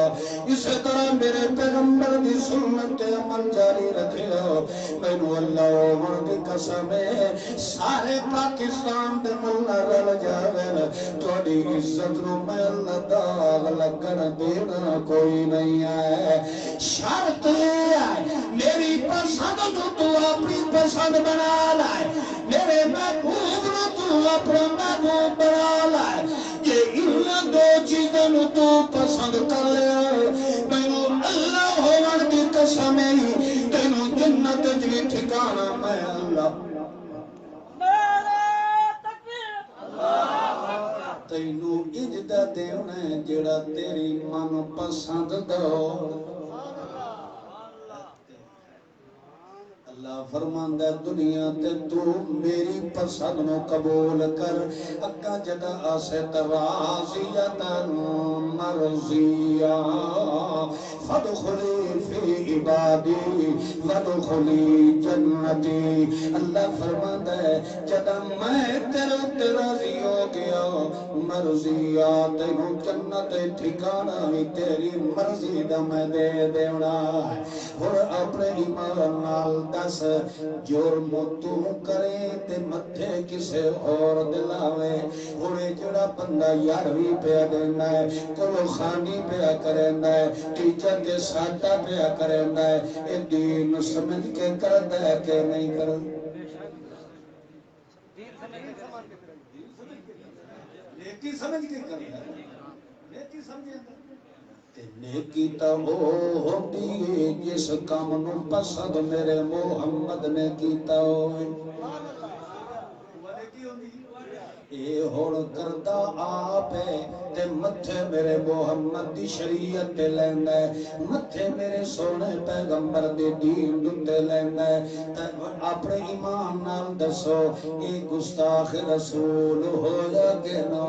Speaker 4: اسی طرح میرے پیغمبر دی سنت تے عمل جاری رکھیا مینوں اللہ عمر دی قسم ہے سارے پاکستان دے ملا رل جاوے تہاڈی عزت نو میں اللہ داغ لگن دینا کوئی نہیں ہے شرط یہ ہے میری پسند تو اپنی پسند بنا لائے میرے محبوب نو تو اپنا محبوب بنا لائے کہ ان دو چیزوں تو پسند کر لیا مینوں اللہ ہون دی قسم ہے تینوں جنت وچ بھی ٹھکانہ میں اللہ تینوں اجدا دیونا جڑا تیری من پسند دو اللہ فرماندا دنیا تے تو میری پسند نو قبول کر اکا جدا آسے تراضیتا مرضیہ فادخلی فی عبادی وادخلی جنتی اللہ فرماندا ہے جدا میں تیرے راضی ہو گیا مرضیہ تینوں جنت ٹھکانہ بھی تیری مرضی دا میں دے دینا اور اپنے ایمان نال دس جرم تو کرے تے متھے کسے اور دلاوے ہوئے جڑا بندہ یارویں پہ دینا ہے کلو خانی پہ کرنا ہے ٹیچر کے ساتھا پہ کرنا ہے اے دین سمجھ کے کرتا ہے کہ نہیں کرتا نیکی سمجھ کے کرتا ہے نیکی سمجھے نیکی تا وہ ہوتی ہے جس کام نو پسند میرے محمد نے کیتا ہوئے اے ہوڑ کردہ آپ ہے تے متھے میرے محمد دی شریعت تے لیندہ ہے متھے میرے سونے پیغمبر دے دین دے لیندہ ہے اپنے ایمان نال دسو اے گستاخ رسول ہو جا کے نو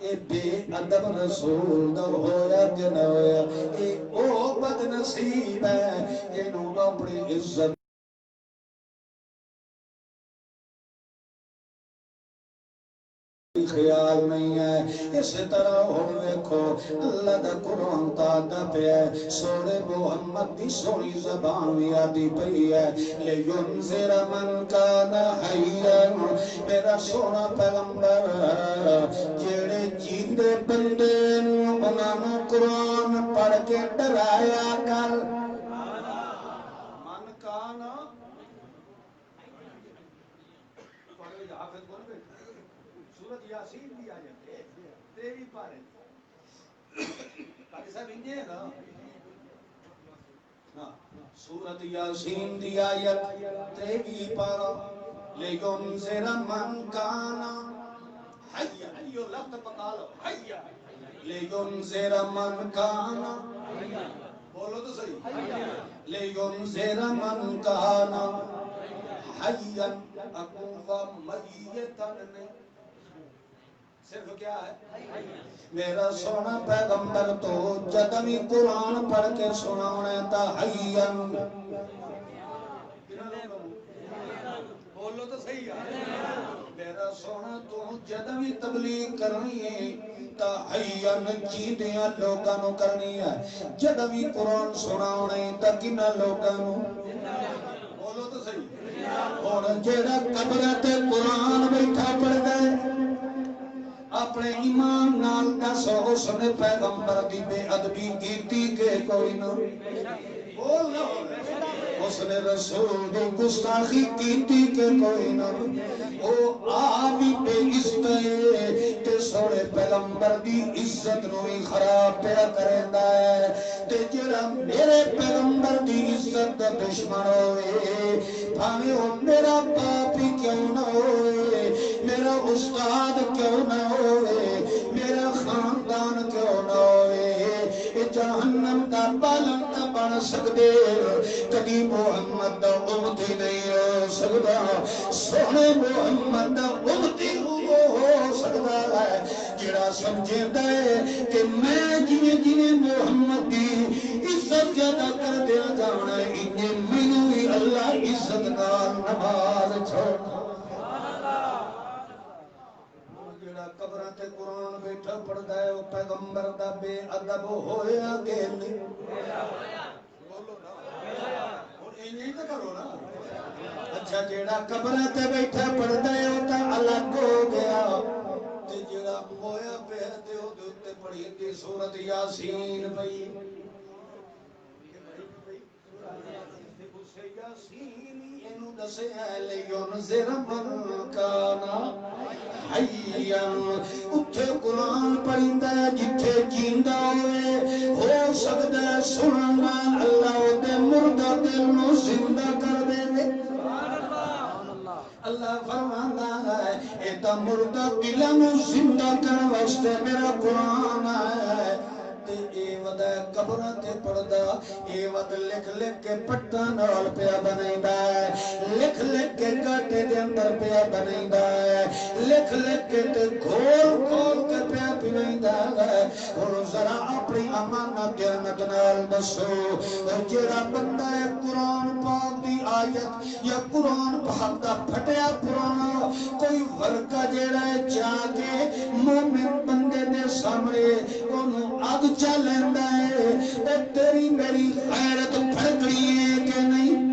Speaker 4: اے بے ادب رسول دا ہویا کہ نہ ہویا اے او بد نصیب ہے انہوں اپنی عزت خیال نہیں ہے اسی طرح ہم دیکھو اللہ دا قرآن تادا پہ ہے سورے محمد دی سوری زبان یادی پہی ہے لِيُنذِرَ مَنْ كَانَ حَيًّا میرا سونا پیغمبر جیڑے جیندے بندے انہوں نے قرآن پڑھ کے ڈرایا کر من کانا حافظ بول بے سورت یاسین بھی آیت ہے تیری پارے قاری صاحب انجھے نا سورت یاسین دی آیت تیری پارا لِيُنذِرَ مَنْ كَانَ حَيًّا یہ لفظ پکا لو حَيًّا لِيُنذِرَ مَنْ كَانَ بولو تو صحیح لِيُنذِرَ مَنْ كَانَ حَيًّا اَقُوَ مَيِّتًا نہیں صرف کیا ہے میرا سونا پیغمبر تو جدمی قرآن پڑھ کے سنانے تا حیّن بولو تو صحیح ہے میرا سونا تو جدمی تبلیغ کرنی ہے تا حیّن جیندیاں لوگانوں کرنی ہے جدمی قرآن سنانے تا کنہ لوگانوں بولو تو صحیح اور جیڑا قبرت قرآن بیٹھا پڑھ گئے اپنے ایمان نال دس اس نے پیغمبر دی بے ادبی کیتی کہ کوئی نہ بول نہ اس اس نے رسول دی گستاخی کیتی کہ کوئی نہ او آپ ہی بے عزت ہے تے سونے پیغمبر دی عزت نو ہی خراب پیا کریندا ہے تے جڑا میرے پیغمبر دی عزت دا دشمن ہوئے بھاویں او میرا باپ ہی کیوں نہ ہوئے میرا استاد کیوں نہ ہوئے میرا خاندان کیوں نہ ہوئے جہنم دا بالن نہ بن سکدے کبھی محمد دا امتی نہیں ہو سکدا سونے محمد دا امتی ہو سکدا ہے جڑا سمجھدا ہے کہ میں جویں جویں محمد دی عزت زیادہ کر دیا جانا انہیں مینوں ہی اللہ عزت نال نماز چھوڑنا جڑا قبراں تے قرآن بیٹھا پڑھدا ہے او پیغمبر دا بے ادب ہویا کہ نہیں بولو نا ہن اینی تے کرو نا اچھا جڑا قبراں تے بیٹھا پڑھدا ہے او تے الگ ہو گیا تے جڑا مویا پہ تے او دے تے پڑھی دی سورۃ یاسین پئی اینو دسے لیونذر من کانا حیا اٹھے قرآن پڑھیندا ہے جتھے جیندا ہوئے ہو سکدا ہے سنن نال اللہ دے مردہ دل نو زندہ کر دے اللہ فرماندا ہے اے تا مردہ دل نو زندہ کرن واسطے میرا قرآن ہے تے اے ودا قبراں تے پڑھدا اے ود لکھ لکھ کے پٹھاں نال پیا بنیندا ہے لکھ لکھ کے گاٹے دے اندر پیا بنیندا ہے لکھ لکھ کے تے کھول کھول کے پیا پیندا ہے ہن ذرا اپنی امانت دیانت نال دسو جڑا بندہ ہے قرآن پاک دی آیت یا قرآن پاک دا پھٹیا پرانا کوئی ورقہ جڑا ہے جا کے مومن بندے دے سامنے اونوں اگ چل لیندہ ہے اے تیری میری غیرت پھڑکڑی ہے کہ نہیں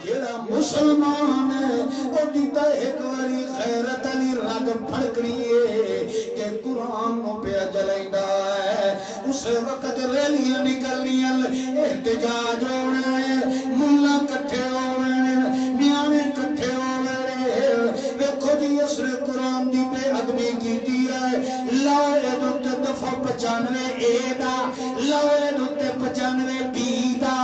Speaker 4: جیڑا مسلمان ہے وہ دیتا ایک واری غیرت علی رگ پھڑکڑی ہے کہ قرآن نو پیا جلائندہ ہے اس وقت ریلیاں نکلنیاں احتجاج ہونا ہے ملہ کٹھے ہونے نیانے کٹھے ہونے ویکھو جی اس نے قرآن دی بے ادبی کیتی ہے لاؤ ادھتے دفعہ 95 اے دا لاؤ ادھتے 95 بی دا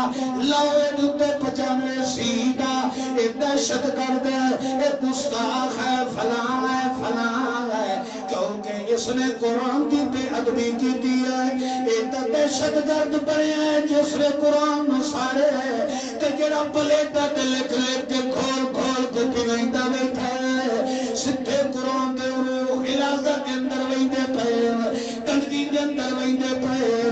Speaker 4: لاؤ ادھتے 95 سی دا اے دہشت گرد ہے اے گستاخ ہے فلاں ہے کیونکہ اس نے قرآن کی بے ادبی کیتی ہے اے دہشت گرد بنے ہے جس نے قرآن نسارے ہے کہ جڑا پلیٹا تے لکھ لکھ کے کھول کھول کے پیویندا بیٹھا ہے سدھے قرآن دے خلاصہ کے اندر ویندے پئے کنڈی دے اندر ویندے پئے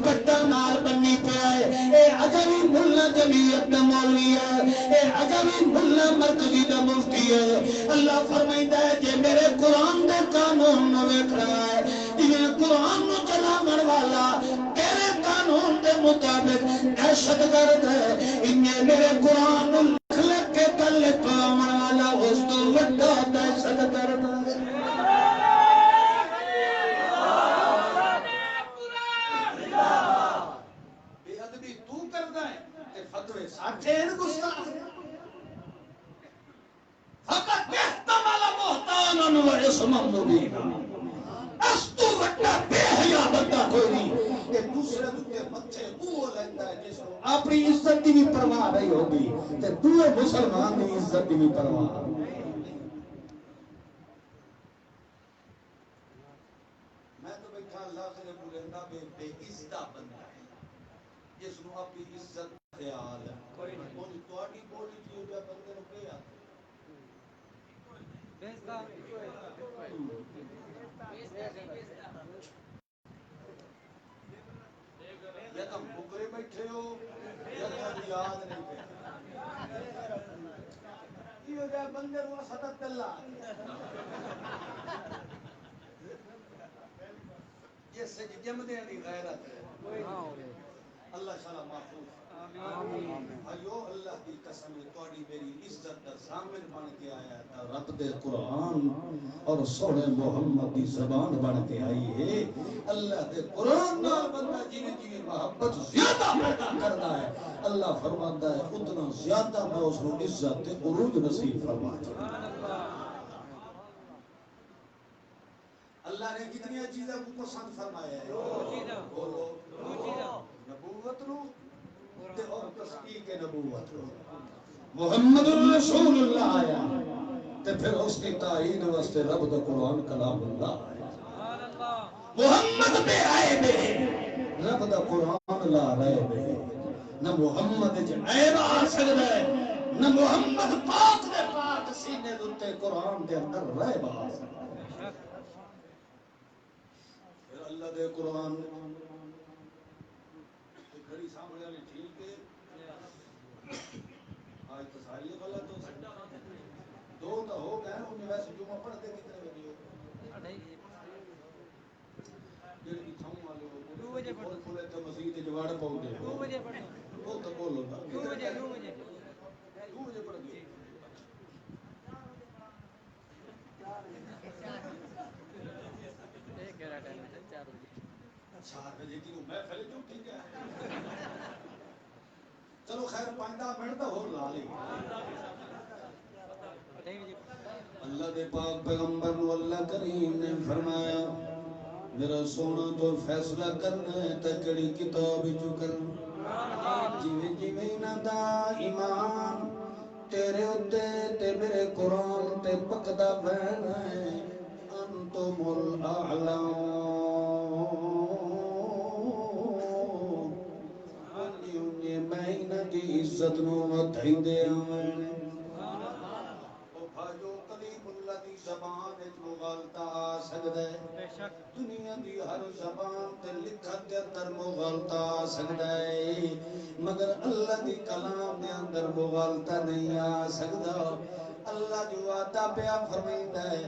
Speaker 4: پٹا نال بنی پیا ہے اے عجبی ملا جمعیت دا مولوی ہے اے عجبی ملا مرکزی دا مفتی ہے اللہ فرمائندا ہے جے میرے قرآن دے قانون نو ویکھ رہا ہے یہ قرآن نو چلاون والا تیرے قانون دے مطابق دہشت گرد ہے انہیں میرے قرآن نو لکھ لکھ کے تلے پاون والا اس تو وڈا دہشت گرد ہے بے ادبی تو کردا ہے تے فتوی ساٹھے ان گستاخ فقط احتمال بہتان و اسم مبینا اس تو وڈا بے حیا بندہ کوئی نہیں کہ دوسرے کے متھے وہ لگتا ہے جس کو اپنی عزت کی بھی پرواہ نہیں ہوگی تے دوے مسلمان کی عزت کی بھی پرواہ میں تو بیٹھا اللہ سے بولندا بے عزت بندہ ہے جس کو اپنی عزت خیال ہے کوئی نہیں تواڈی بولی جو بندے نو کیا یا تم بکرے بیٹھے ہو یا تم یاد نہیں پہ یہ ہو جائے بندے کو صدق اللہ یہ سے جم دینے غیرت ہے اللہ شاء محفوظ
Speaker 1: ایو اللہ کی قسم توڑی میری عزت دا ضامن بن کے آیا ہے رب دے قرآن اور سونے محمد دی زبان بن کے آئی ہے اللہ دے قرآن نال بندہ جیویں جیویں محبت زیادہ پیدا کرتا ہے اللہ فرماتا ہے اتنا زیادہ میں اس کو عزت تے عروج نصیب فرماتا ہے اللہ نے کتنی چیزیں کو پسند فرمایا ہے بولو نبوت رو تے اور تحقیق نبوت رو محمد رسول اللہ آیا تے پھر اس کی تعین واسطے رب دا قرآن کلام اللہ آیا محمد بے آئے بے رب دا قرآن لا رہے بے نہ محمد جو عیب آ سکتا ہے نہ محمد پاک دے پاک سینے دوتے قرآن دے اندر رہے با آ سکتا ہے پھر اللہ دے قرآن گھڑی سامنے والی ٹھیک ہے آج تو ساری غلط ہو سکتا دو تو ہو گئے انہیں ویسے جمعہ پڑھتے کتنے بجے ہو جڑی کی چھاؤں والے ہو بول کھولے تو مسجد جواڑ پاؤ دے وہ تو بولو نا 2 بجے پڑھ گئے 4 بجے کی میں پہلے جو ٹھیک ہے چلو خیر 5 منٹ تو ہو لا لے اللہ دے پاک پیغمبر نو اللہ کریم نے فرمایا میرا سونا تو فیصلہ کرنا ہے تے کڑی کتاب جو کرنا جویں جویں نہ دا ایمان تیرے اتے تے میرے قرآن تے پکدا بہنا ہے انتم الاعلام انہیں مہینہ کی عزت نو ودھائی دے آمین جو قریب اللہ دی زبان ایک مغالطہ آ سکتا ہے دنیا دی ہر زبان تے لکھت دے اندر مغالطہ آ سکتا ہے مگر اللہ دی کلام دے اندر مغالطہ نہیں آ سکتا اللہ جو وعدہ پیا فرمائندا ہے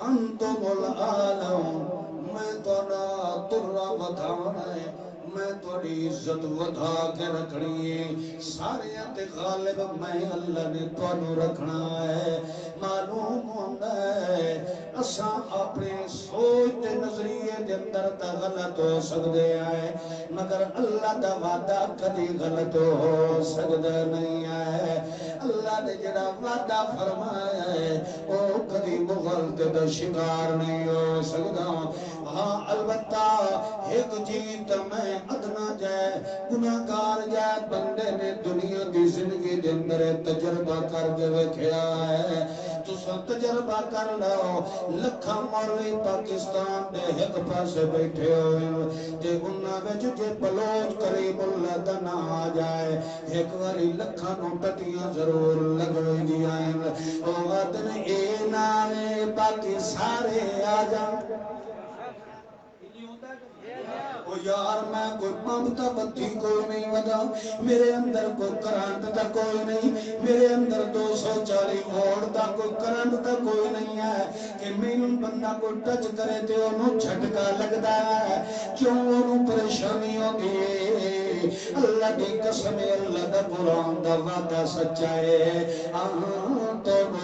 Speaker 1: انتم الاعلون میں تہاڈا ترا ودھانا ہے میں تھوڑی عزت ودھا کے رکھنی ہے سارے تے غالب میں اللہ نے تانوں رکھنا ہے معلوم ہوندا ہے اساں اپنے سوچ تے نظریے دے اندر تا غلط ہو سکدے ہیں مگر اللہ دا وعدہ کبھی غلط ہو سکدا نہیں ہے اللہ نے جڑا وعدہ فرمایا ہے او کبھی مغالطے دا شکار نہیں ہو سکدا ہاں البتہ ایک چیز میں ادنا جائے گناہگار جائے بندے نے دنیا کی زندگی دے اندر تجربہ کر کے ویکھیا ہے تساں تجربہ کر لو لکھاں مولوی پاکستان دے ایک پاسے بیٹھے ہوئے تے انہاں وچ جے بلوچ کریم اللہ دا نام آ جائے ایک واری لکھاں نو ٹٹیاں ضرور لگویندیاں او وطن اے نالے باقی سارے آ جان او یار میں کوئی ممتا بتی کوئی نہیں ودا میرے اندر کوئی کرنٹ تا کوئی نہیں میرے اندر 240 وولٹ تا کوئی کرنٹ تا کوئی نہیں ہے کہ مینوں بندہ کوئی ٹچ کرے تے اونوں جھٹکا لگدا ہے کیوں اونوں پریشانی ہوندی ہے اللہ دی قسم اللہ دا قرآن دا وعدہ سچا ہے انتم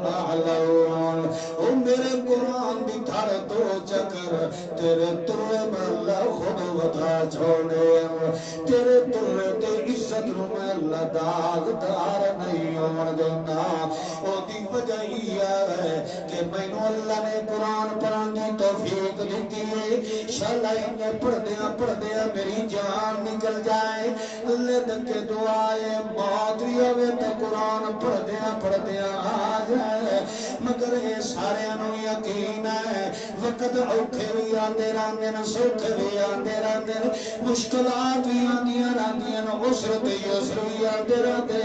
Speaker 1: الاعلون او میرے قرآن دی دھڑ تو چکر تیرے ترے اللہ خود ودا چھوڑے تیرے ترے تے عزت نو میں اللہ داغدار نہیں ہون دینا او دی وجہ ہی ہے کہ مینوں اللہ نے قرآن پڑھن دی توفیق دیتی ہے شالا انہیں پڑھدیاں میری جان نکل جائے اللہ دکے دعائے مادری ہوئے تے قرآن پڑھدیاں آ جائے مگر یہ سارے انہوں یقین ہے وقت اوکھے بھی آندے راندے سکھ بھی آندے راندے مشکلات بھی آندیاں راندیاں عسر تے یسر بھی آندے راندے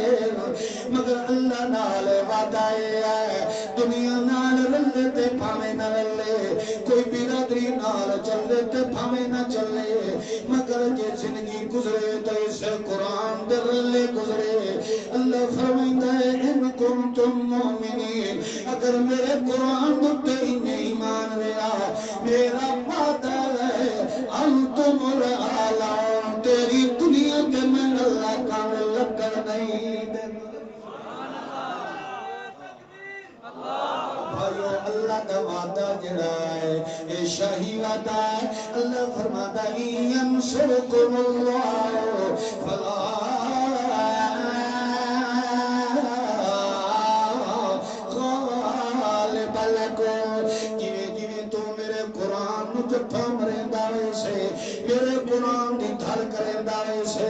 Speaker 1: مگر اللہ نال وعدہ ہے دنیا نال رلے تے پھاویں نہ رلے کوئی برادری نال چلے تے پھاویں نہ چلے مگر جے زندگی گزرے تے اس قرآن دے رلے گزرے اللہ فرمائندا ہے ان کنتم مومنین اگر میرے قرآن تے ایمان رہا میرا وعدہ ہے انتم الاعلون تیری دنیا کے میں اللہ کامل
Speaker 4: جڑا ہے اے شاہی وعدہ ہے اللہ فرماتا ہے ینصرکم اللہ فلا غالب لکم جویں تو میرے قرآن نو جٹھا مریندا ویسے میرے قرآن دی دھر کریندا ویسے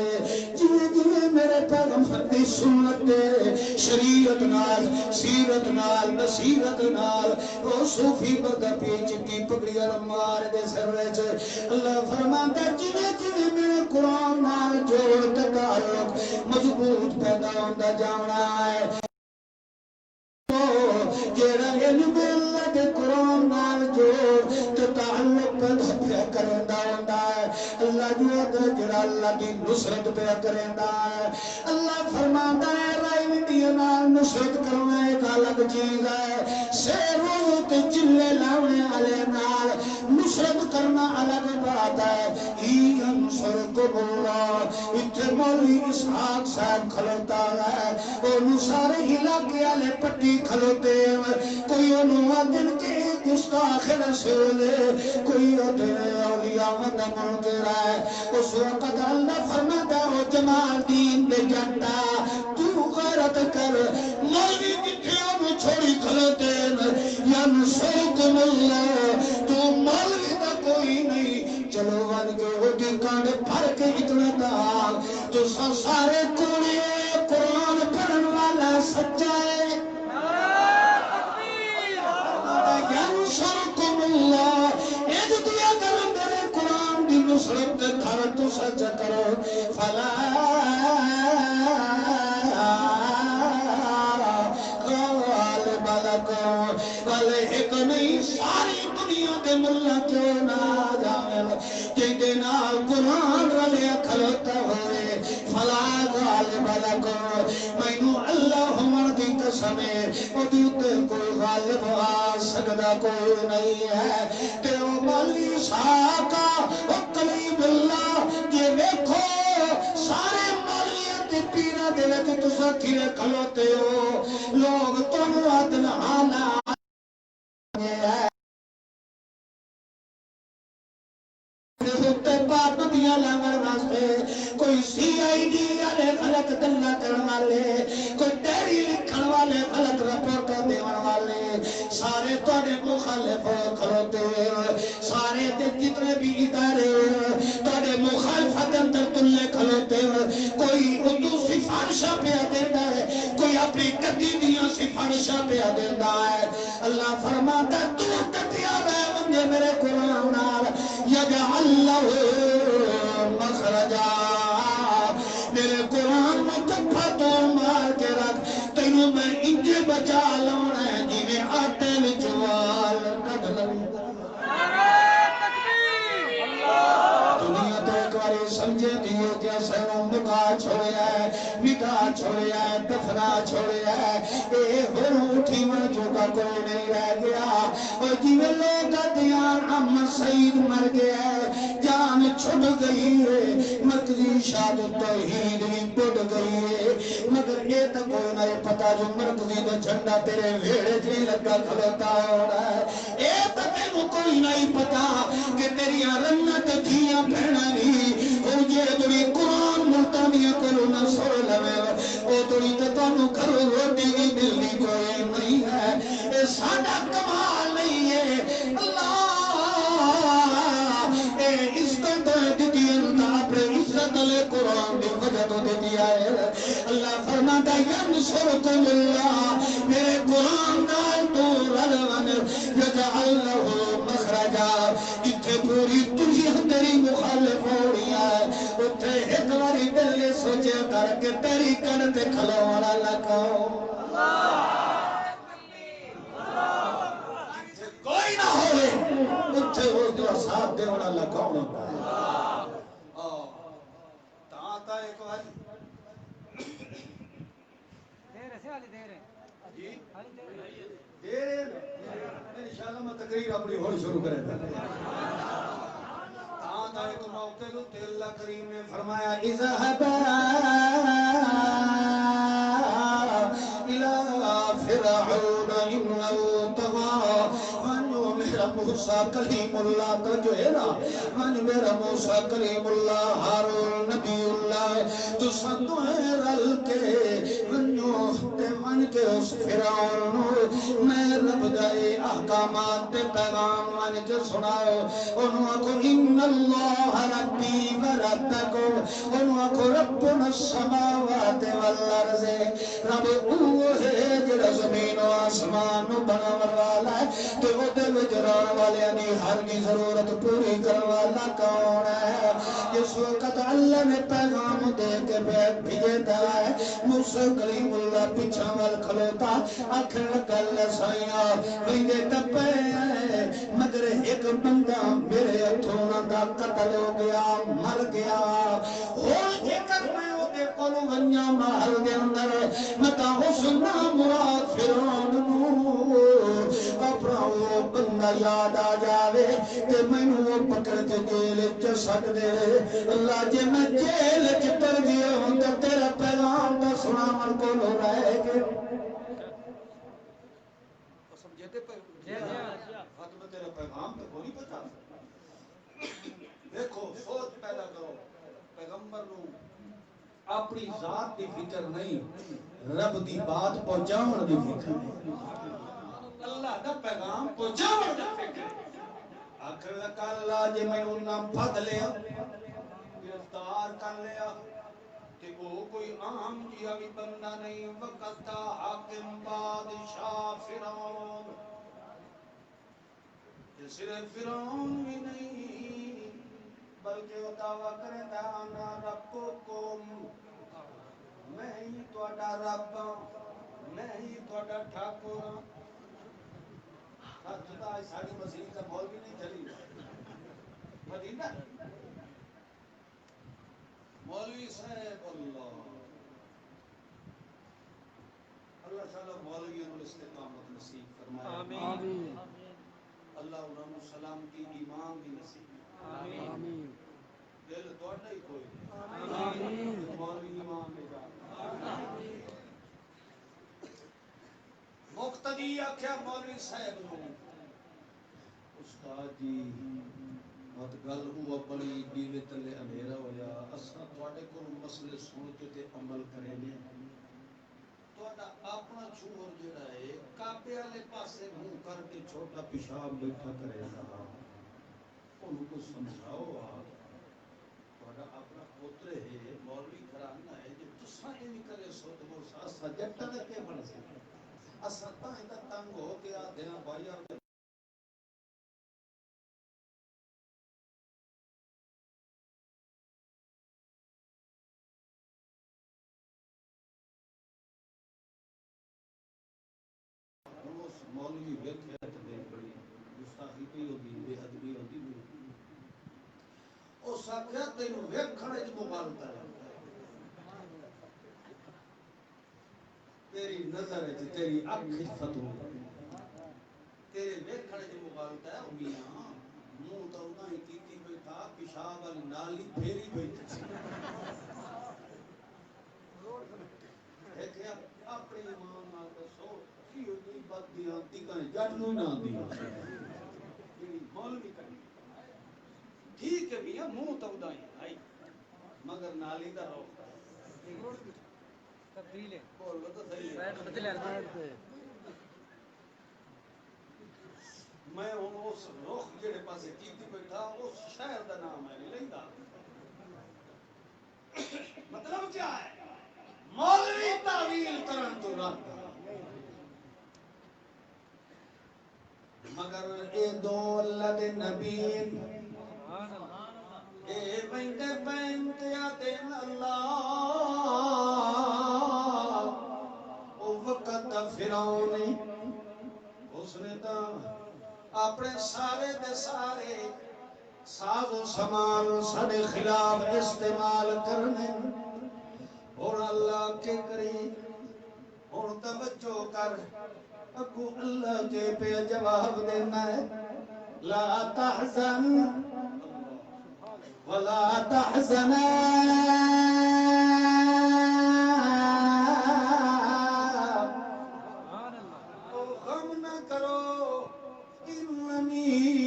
Speaker 4: جویں میرے پیغمبر دی سنت دے شریعت نال سیرت نال بصیرت نال او صوفی بندہ پیچ کی پگڑی مار دے سر وچ اللہ فرماندا جویں میرے قرآن نال جوڑ تے تعلق مضبوط پیدا ہوندا جانا ہے جیڑا علم اللہ کے قرآن نال جوڑ تے تعلق پیدا کریندا ہوندا ہے اللہ جو جڑا اللہ دی نصرت پہ کریندا ہے اللہ فرماندا ہے رائے دی نال نصرت کرنا ایک الگ چیز ہے شیروں تے چلے لاونے والے نال نصرت کرنا الگ بات ہے ینصرکم اللہ اتھے مولوی اسحاق صاحب کھلوتا ہے انہوں سارے علاقے والے پٹی کھلوتے کوئی انہوں دن کے گستاخ رسول کوئی ادھر اولیاء مدہ منکر ہے اس وقت اللہ فرماتا ہے جمال دین دے جنتا تو غیرت کر مولوی کتھے انہوں چھوڑی کھلوتے ینصرکم اللہ تو مولوی دا کوئی نہیں چلو ون کے ہوتی کانڈ پھر کے اتنا دال تو سارے کوڑے قرآن پڑھن والا سچا ہے ینصرکم اللہ ایک دیا کرم میرے قرآن دی نصرت دھر تو سچ کرو فلا غالب لکم والے ایک نہیں ساری دنیا دے ملہ کیوں نہ جاوے جیدے نال قرآن رلے کھلوتا ہوئے فلا غالب لکم مینو اللہ مردی قسمے او دیتے کوئی غالب آ سکتا کوئی نہیں ہے تے او مولی ساکا او قلیب اللہ یہ دیکھو سارے مولیت پیرہ دے وچ تسا کھلے کھلوتے ہو لوگ تم عدل آنا پابندیاں لگن واسطے کوئی سی آئی ڈی والے غلط گلا کرن والے کوئی ڈیری لکھن والے غلط رپورٹ دیون والے سارے تواڈے مخالف کھلوتے سارے تے جتنے بھی ادارے تواڈے مخالفت اندر تلے کھلوتے کوئی اردو سفارشاں پہ دیندا ہے کوئی اپنی گدی دیاں سفارشاں پہ دیندا ہے اللہ فرماتا ہے تو کٹیا رہے میرے قرآن نال یجعل لہ مخرجا میرے قرآن میں کپھا تو مار کے رکھ تینوں میں انجے بچا لانا ہے جنہیں آٹے وچوال دنیا تو ایک باری سمجھے دیو کیا سینوں مکا چھوڑیا ہے مٹا چھوڑیا ہے دفنا چھوڑیا ہے اے ہر اٹھی من جوگا کوئی نہیں رہ گیا اور جیوے لوگ دیان احمد سعید مر گیا ہے جان چھڑ گئی ہے مرکزی شاد توحید بھی بڑھ گئی ہے مگر یہ تک کوئی نہیں پتا جو مرکزی دا جھنڈا تیرے ویڑے جی لگا کھلوتا ہو رہا ہے اے تک کوئی نہیں پتا کہ تیری رنت تھیاں بہنا نہیں او جے دوری قرآن ملتانیاں کرو نہ سو لوے او دوری تتانو کرو روٹی کی ملنی کوئی نہیں ہے اے سادہ کمال نہیں ہے اللہ اے عزت دیتی انتا اپنے عزت لے قرآن دی وجہ تو دیتی آئے اللہ فرماتا ینصرکم اللہ میرے قرآن نال تو رلون یجعل لہ مخرجا اتھے پوری دنیا تیری مخالف ہو رہی ہے اتھے ایک باری دلے سوچے کر کے تیری کرتے کھلو والا لگاؤ کوئی نہ ہوئے اتھے وہ جو ساتھ دے والا لگاؤ
Speaker 1: تاتا ایک باری جی دیر ہے انشاءاللہ میں تقریر اپنی ہوڑ شروع کرے تھا تاتا ایک موقع دو تے اللہ کریم نے فرمایا اذهبا الى فرعون انه طغى
Speaker 4: موسیٰ کلیم اللہ تو جو ہے نا من میرا موسیٰ کلیم اللہ ہارون نبی اللہ تو ساتوں رل کے ونیو تے من کے اس فرعون میں رب دائے احکامات تے پیغام من کے سناؤ انہوں کو ان اللہ ربی و ربکم انہوں کو ربنا السماوات والارض رب اوہ ہے جڑا زمین و آسمان بناون والا ہے تے او دے وچ رہن والے دی ہر کی ضرورت پوری کرن والا کون ہے جس وقت اللہ نے پیغام دے کے بھیجتا ہے موسیٰ کلیم اللہ پیچھے وال کھلوتا آخر گل سائیاں بندے ٹپے مگر ایک بندہ میرے ہتھوں دا قتل ہو گیا مر گیا ہن ایک میں او دے کولوں ونجا محل دے اندر متا حسن مراد فرعون نو اپنا وہ بندہ یاد آ جاوے کہ مینوں پکڑ کے جیل چ سٹ دے اللہ جے میں جیل چ تر گیا ہوں تے تیرا پیغام تے سناون کو لو رہے گے سمجھتے ہاں تو میں تیرا پیغام تو کوئی پتا دیکھو سوچ پیدا کرو پیغمبر نو اپنی ذات دی فکر نہیں رب دی بات پہنچاون دی فکر اللہ دا پیغام پہنچاون دا فکر آخر لکا اللہ جے میں انہاں پھد لیا گرفتار کر لیا کہ وہ کوئی عام جیا بھی بندہ نہیں وقت تھا حاکم بادشاہ فرعون یہ صرف فرعون بھی نہیں بلکہ وہ دعویٰ کرے دا انا ربکم میں ہی تہاڈا رب میں ہی تہاڈا ٹھاکر جدا ساری مسیح کا مول بھی نہیں چلی مدینہ مولوی صاحب اللہ اللہ تعالیٰ مولویوں کو استقامت نصیب فرمائے آمین اللہ انہوں نے سلامتی ایمان بھی نصیب آمین دل توڑنا ہی کوئی آمین مولوی ایمان میں جا مقتدی آکھیا مولوی صاحب نو استاد جی مت گل ہوا بڑی دیوے تلے اندھیرا ہویا اساں تواڈے کول مسئلے سن کے تے عمل کریں گے تواڈا اپنا چھوڑ جڑا ہے کعبے والے پاسے منہ کر کے چھوٹا پیشاب بیٹھا کرے گا ان کو سمجھاؤ آپ تواڈا اپنا پوتر ہے مولوی گھرانہ ہے جو تساں نہیں کرے سو تو وہ سجٹا دے کے بن سکے اساں تا تنگ ہو کے آ دینا بھائی اور مولوی ویکھیا تے بڑی گستاخی پئی ہوندی بے ادبی ہوندی او ساکھیا تینوں ویکھن وچ مغالطہ ہے تیری نظر وچ تیری اکھ وچ فتو تیرے ویکھن وچ مغالطہ ہے میاں منہ تو انہاں ہی کیتی بیٹھا پیشاب والی نالی پھیری بیٹھی دیکھیا اپنی ماں نال دسو کی ہوئی بد دی آنتی کہیں جٹ نو نہ دی مولوی کرنی ٹھیک ہے میاں منہ تو ادا ہی آئی مگر نالی دا روک تبدیل ہے بول تو صحیح ہے میں ہوں اس رخ جڑے پاسے کیتی بیٹھا اس شہر دا نام ہے نہیں لیندا مطلب کیا ہے مولوی تعویل کرن تو رد مگر اے دو اللہ دے نبی اے بندے بینت یادے اللہ او وقت فرعون اس نے تا اپنے سارے دے سارے ساز و سامان سارے خلاف استعمال کرنے اور اللہ کے قریب اور توجہ کر اگو اللہ کے پہ جواب دینا ہے لا تحزن ولا تحزن غم نہ کرو اننی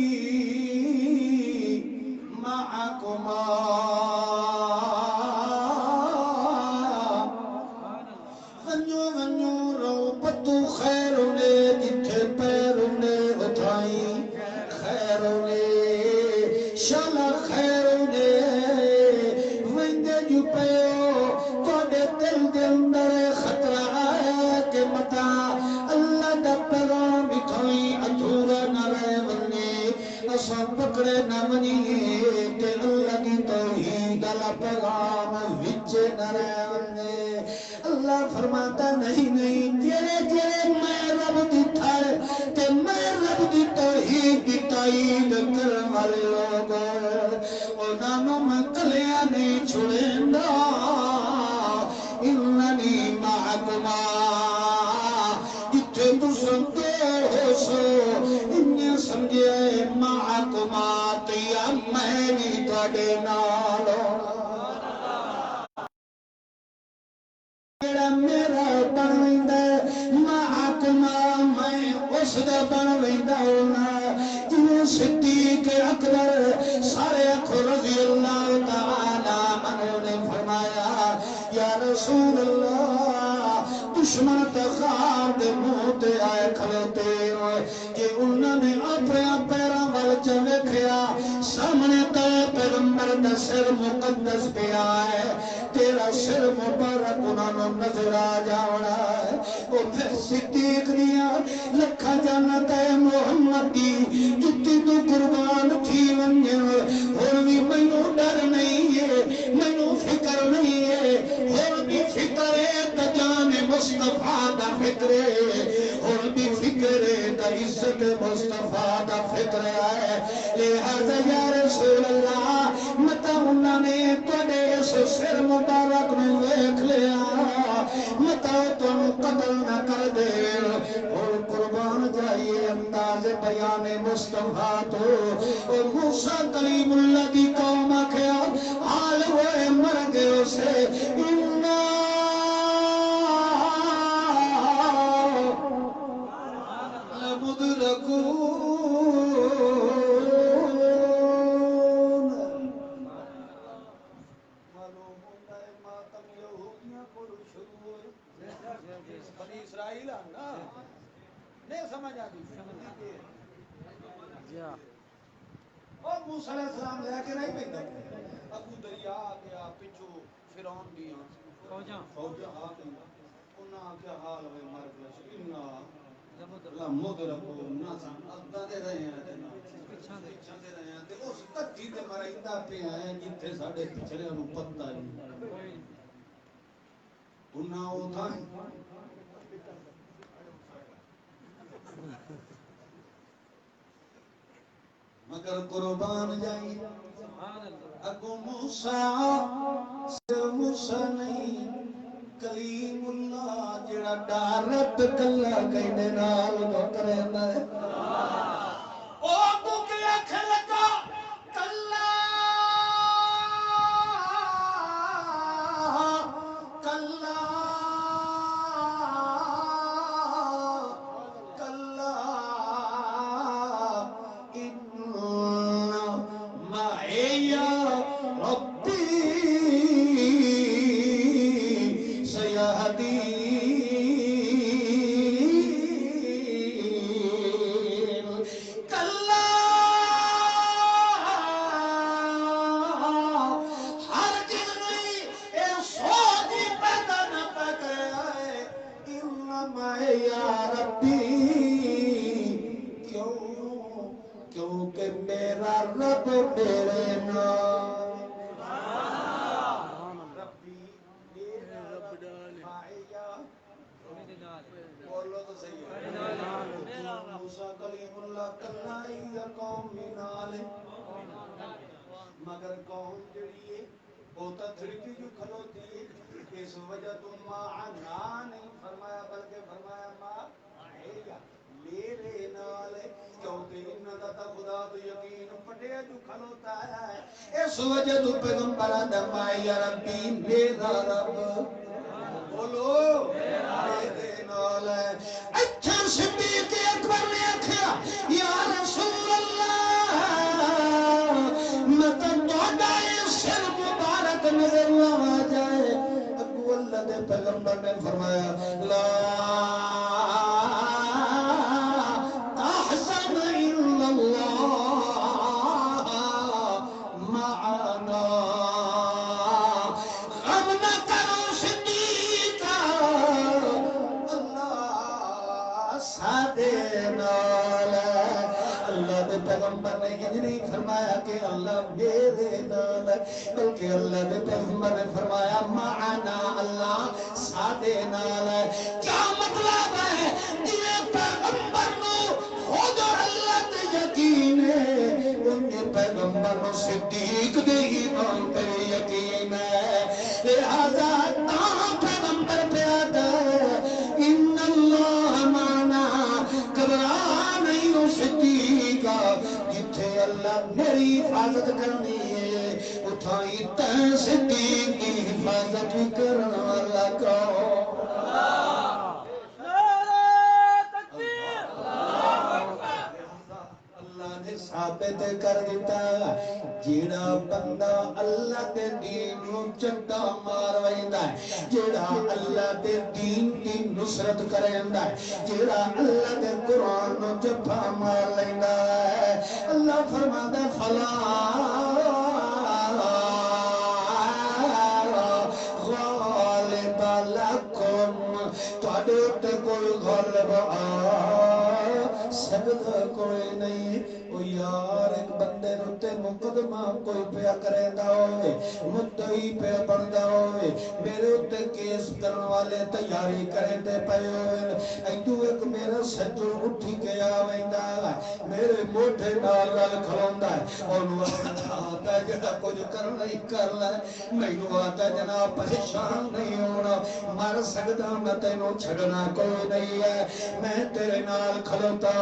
Speaker 4: انشاءاللہ خیر دے وندے جو پیو توڑے دل دے اندر خطرہ ہے کہ متا اللہ دا پیغام بٹھائی ادھورا نہ رہ ونی اسا پکڑے نہ ونی کہ اللہ کی توحید دا پیغام وچ نہ رہ ونی اللہ فرماتا نہیں تیرے میں رب دی تھائے کہ میں رب دی توحید دی تائید کرن والے لوگ انہوں میں کلیاں نہیں چھوڑیں گا اننی معکما جتھے تسن دور ہو سو انہیں سمجھے معکما تیا میں بھی تھوڑے نالوں میرا بن ویندا معکما میں اس دا بن ویندا ہونا جویں صدیق اکبر سارے رضی اللہ تعالی عنہ نے فرمایا یا رسول اللہ دشمن تخار دے منہ تے آئے کھلوتے کہ انہوں نے اپنے پیراں ول چ ویکھیا سامنے تے پیغمبر دا سر مقدس پیا ہے تیرا سر مبارک انہوں نظر آ جانا ہے وہ پھر صدیق دیا لکھا جانا تے محمد دی جتی تو قربان تھی ونجے اور بھی مینوں ڈر نہیں ہے مینوں فکر نہیں ہے اور بھی فکر ہے تا جان مصطفیٰ دا فکر ہے اور بھی فکر ہے تا عزت مصطفیٰ دا فکر ہے لہذا یا رسول اللہ متا انہوں نے تھوڑے اس سر مبارک نو ویکھ لیا متا تم قتل نہ کر دے اور قربان جائیے انداز بیان مصطفیٰ تو اور موسیٰ کلیم اللہ دی قوم آکھیا حال ہوئے مر گئے اسے
Speaker 1: بنی اسرائیل نا نہیں سمجھ آگی اور موسیٰ علیہ السلام لے کے نہیں پہندا ابو دریا گیا پچھو فرعون دی فوجاں آ گئی انہاں کیا حال ہوئے مر گئے انہاں لمود رکھو نہ ادا دے رہے ہیں پیچھے دے رہے ہیں تے اس کٹھی تے مرائندا پہ آئے جتھے ساڈے پچھڑے نوں پتہ نہیں انہاں او تھا مگر قربان جائی اگو موسیٰ نہیں کلیم اللہ جڑا ڈارت کلا کہنے نال کو کرے میں او کو کے اکھ لگا کلا کیونکہ میرا رب میرے نام بولو تو صحیح ہے موسیٰ کلیم اللہ کنائی یا قوم منال مگر قوم جڑی ہے وہ تا تھڑکی جو کھلوتی ہے اس وجہ تو معنا نہیں فرمایا بلکہ فرمایا معایا میرے نال کیونکہ انہاں دا تا خدا تو یقین پٹیا جو کھلوتا ہے اس وجہ تو پیغمبر آدم یا ربی میرا رب بولو میرے نال اچھا صدیق اکبر نے آکھیا یا رسول اللہ میں تو توڑا سر مبارک نظر آ جائے ابو اللہ دے پیغمبر نے فرمایا لا تحزن الا اللہ
Speaker 4: فرمایا کہ اللہ میرے نال ہے، بلکہ اللہ نے پیغمبر نے فرمایا معنا اللہ ساڈے نال ہے۔ کیا مطلب ہے؟ جویں پیغمبر نو خود اللہ تے یقین ہے، انہیں پیغمبر نو صدیق دے ایمان تے یقین ہے، لہذا تاں پیغمبر پہ آتا ہے ان اللہ معنا، گھبرا نہیں ہو صدیقا، جتھے اللہ میری حفاظت کرنی ہے اتھائی تین صدیق کی حفاظت بھی کرنا والا کہو۔ اللہ نے ثابت کر دیتا جیڑا بندہ اللہ دے دین نو چنڈا مار ویندا ہے، جیڑا اللہ دے دین دی نصرت کریندا ہے، جیڑا اللہ دے قرآن نو جفا مار لیندا ہے، اللہ فرماتا ہے فلا غالب لکم، تواڈے تے کوئی غالب سکتا کوئی نہیں۔ او یار ایک بندے روتے مقدمہ کوئی پیا کرے دا ہوئے، مدعی پہ بڑھدا ہوئے، میرے ہوتے کیس کرن والے تیاری کرے دے پے ہوئے، ایدو ایک میرا سجو اٹھی کے آویندا ہے، میرے موٹے نال نال کھلوندا ہے، اور آتا ہے جڑا کچھ کرنا ہی کر لے، میں آتا ہے جناب پریشان نہیں ہونا، مر سکتا میں تینوں چھڑنا کوئی نہیں ہے، میں تیرے نال کھلوتا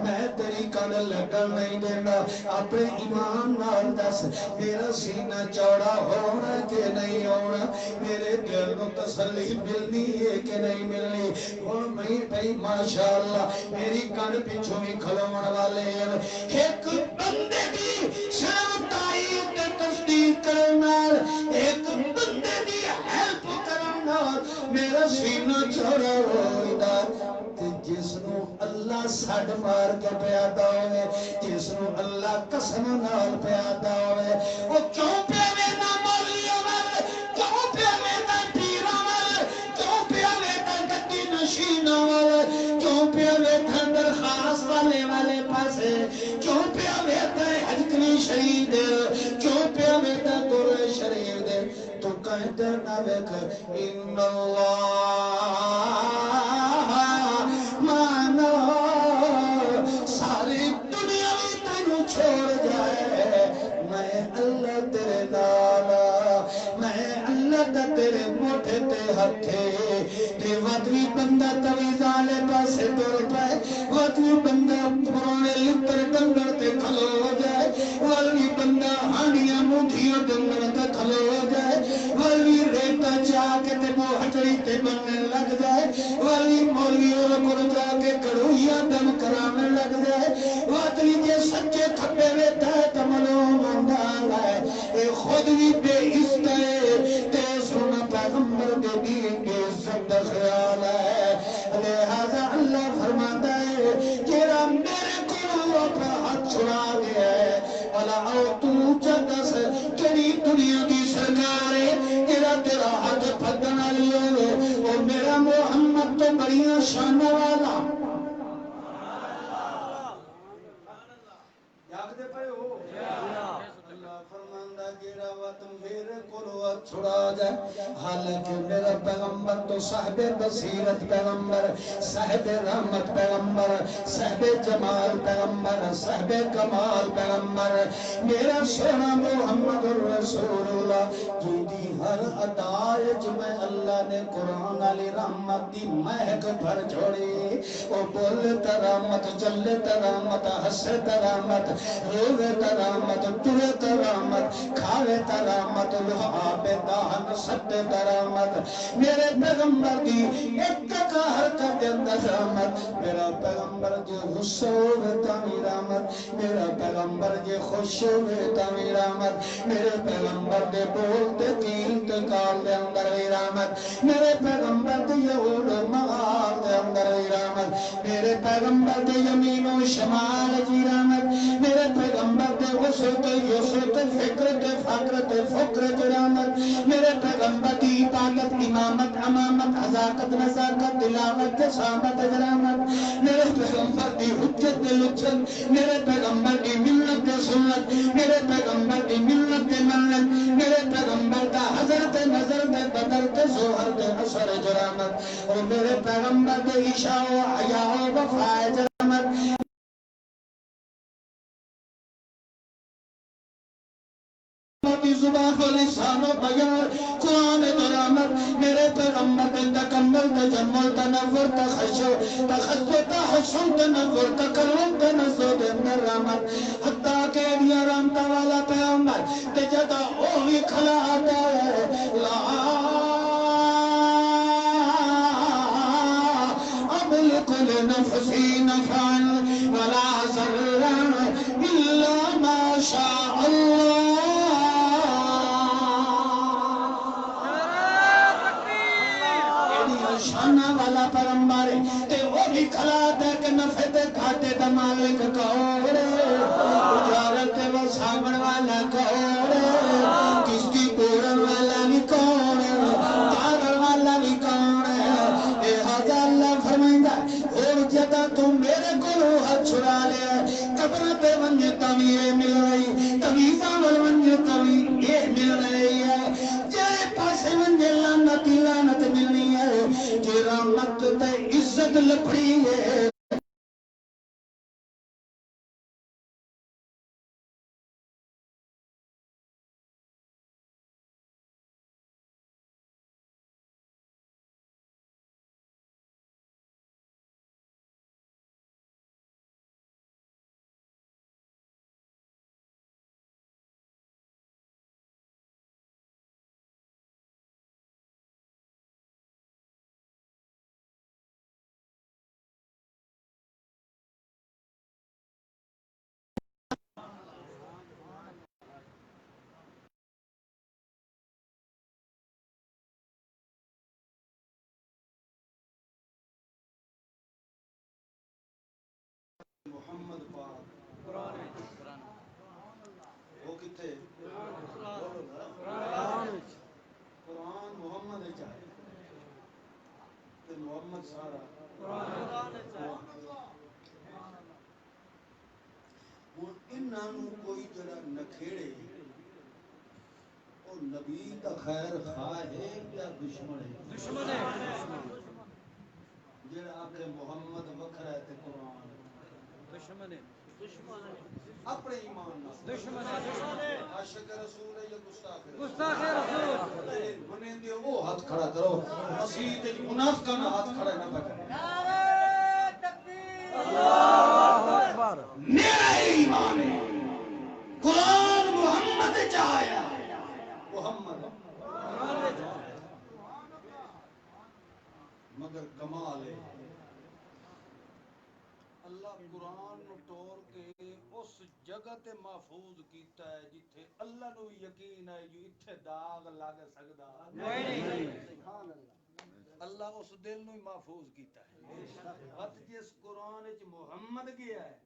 Speaker 4: میں تیری کن لگن نہیں دینا، اپنے ایمان نال دس میرا سینہ چوڑا ہونا کہ نہیں ہونا، میرے دل کو تسلی ملنی ہے کہ نہیں ملنی، اور میں بھئی ماشاءاللہ میری کن پیچھو ہی کھلون والے ہیں، ایک بندے دی شرمتائی تے تصدیق کرنا، ایک بندے دی ہیلپ کرنا، میرا سینہ چوڑا ہوئیدہ، جس نو اللہ ساڈ مار کے پیادا ہوئے، جس نو اللہ قسم نال پیادا ہوئے، وہ کیوں پہ ویدہ مولیوں وال، کیوں پہ ویدہ پیروں وال، کیوں پہ ویدہ گدی نشینوں وال، کیوں پہ ویدہ درخواست والے پاسے، کیوں پہ ویدہ حجکری شریف دے، کیوں پہ ویدہ دور شریف دے، تو کہتے نہ ویکھ ان اللہ مانا ساری دنیا بھی تینوں چھوڑ جائے، میں اللہ تیرے نالا، میں اللہ دا تیرے موٹے تے ہتھے، تے وطوی بندہ تویزالے پاسے دور پائے، وطوی بندہ پرانے لتر دنگر تے کھلو ہو جائے، وطوی بندہ ہانیاں مودھیوں دنگر تے کھلو ہو جائے، وطوی ریتا چاہ کے تے موہجری تے بننے لگ جائے، وطوی مولیوں کو جا کے کڑویا دم کرانے لگ جائے، وطوی جے سچے کھپے ویتا ہے تملوں مندالا ہے، اے خود بھی بے عزت ہے، تے سونا پیغمبر دے دین کے عزت دا خیال ہے، لہذا اللہ فرماتا ہے جیرا میرے کو اپنا ہاتھ چھڑا گیا ہے، والا او تو جدس کیڑی دنیا کی سرکار ہے، جیرا تیرا ہاتھ پھدنا لیے وہ میرا محمد تو بڑیاں شان والا، یاد دے پائے ہو اللہ فرماندہ جیڑا وقت میرے کو چھڑا جائے، حالانکہ میرا پیغمبر تو صاحب بصیرت پیغمبر، صاحب رحمت پیغمبر، صاحب جمال پیغمبر، صاحب کمال پیغمبر، میرا سونا محمد رسول اللہ، جیدی ہر ادائج میں اللہ نے قرآن علی رحمت دی مہک بھر چھوڑی، وہ بولتا رحمت، چلتا رحمت، ہستا رحمت، روتا رحمت، ٹرتا رحمت، کھاوتا رحمت، لحاب دہن سدتا رحمت، میرے پیغمبر دی ایک کا حرکت دے اندر رحمت، میرا پیغمبر جو غصہ ہوتا می رحمت، میرا پیغمبر جو خوش ہوتا می رحمت، میرے پیغمبر دے بولتے تیر تکال دے اندر رحمت، میرے پیغمبر دے یہود مغال دے اندر رحمت، میرے پیغمبر دے یمین و شمال جی رحمت، میرے پیغمبر دے غصہ تے یسر تے فکر تے فقر تے فقر کرامت میرے پیغمبر دی عبادت امامت امامت حذاقت نزاکت تلاوت جسامت جرامت میرے پیغمبر دی حجت لچت میرے پیغمبر دی ملت سنت میرے پیغمبر دی ملت ملت میرے پیغمبر دا حضرت نظر دے بدر تے زہر دے اثر جرامت اور میرے پیغمبر دے عشاء و حیا و وفا جرامت زبان و لسان و بیان قرآن درامت میرے پیغمبر دے تکمل تجمل تنور تخشو تخشو تحسن تنور تکرم تنزو دے مرامت حتیٰ کہ دیا رامتا والا پیغمبر تے جدا اوہی کھلا آتا ہے لا املک لنفسی نفعا ولا ضرا الا ما شاء اللہ شانہ والا پیغمبر تے وہ بھی کھلا دے کہ نفع دے گھاٹے دا مالک کون اجارت و سامن والا کون کشتی پورن والا بھی کون پاگل والا بھی کون اے حضا اللہ فرمائندہ اور جگہ تو میرے کو ہاتھ چھڑا لیا قبر پہ ونجے تمی اے مل رہی تمیزہ ونجے تمی اے مل رہی ہے جائے پاسے ونجے لانتی لانت ملنی ہے کہ رحمت تے عزت لپڑی ہے
Speaker 1: محمد پاک قرآن وہ کتے قرآن محمد چاہے کہ محمد سارا قرآن انہوں کوئی جڑا نکھیڑے اور نبی کا خیر خواہ ہے یا دشمن ہے دشمن ہے جڑا آکے محمد وکھرا ہے تے قرآن دشمن ہے اپنے ایمان دشمن ہے عاشق رسول ہے یا گستاخ رسول منے دے وہ ہاتھ کھڑا کرو مسیح تے منافقاں نہ ہاتھ کھڑا نہ کرو نعرہ تکبیر اللہ اکبر میرا ایمان ہے قرآن محمد چاہیا محمد مگر کمال ہے اللہ قرآن نو توڑ کے اس جگہ تے محفوظ کیتا ہے جتھے اللہ نو یقین ہے جو اتھے داغ لگ سکدا نہیں اللہ اس دل نو محفوظ کیتا ہے وقت جس قرآن وچ محمد گیا ہے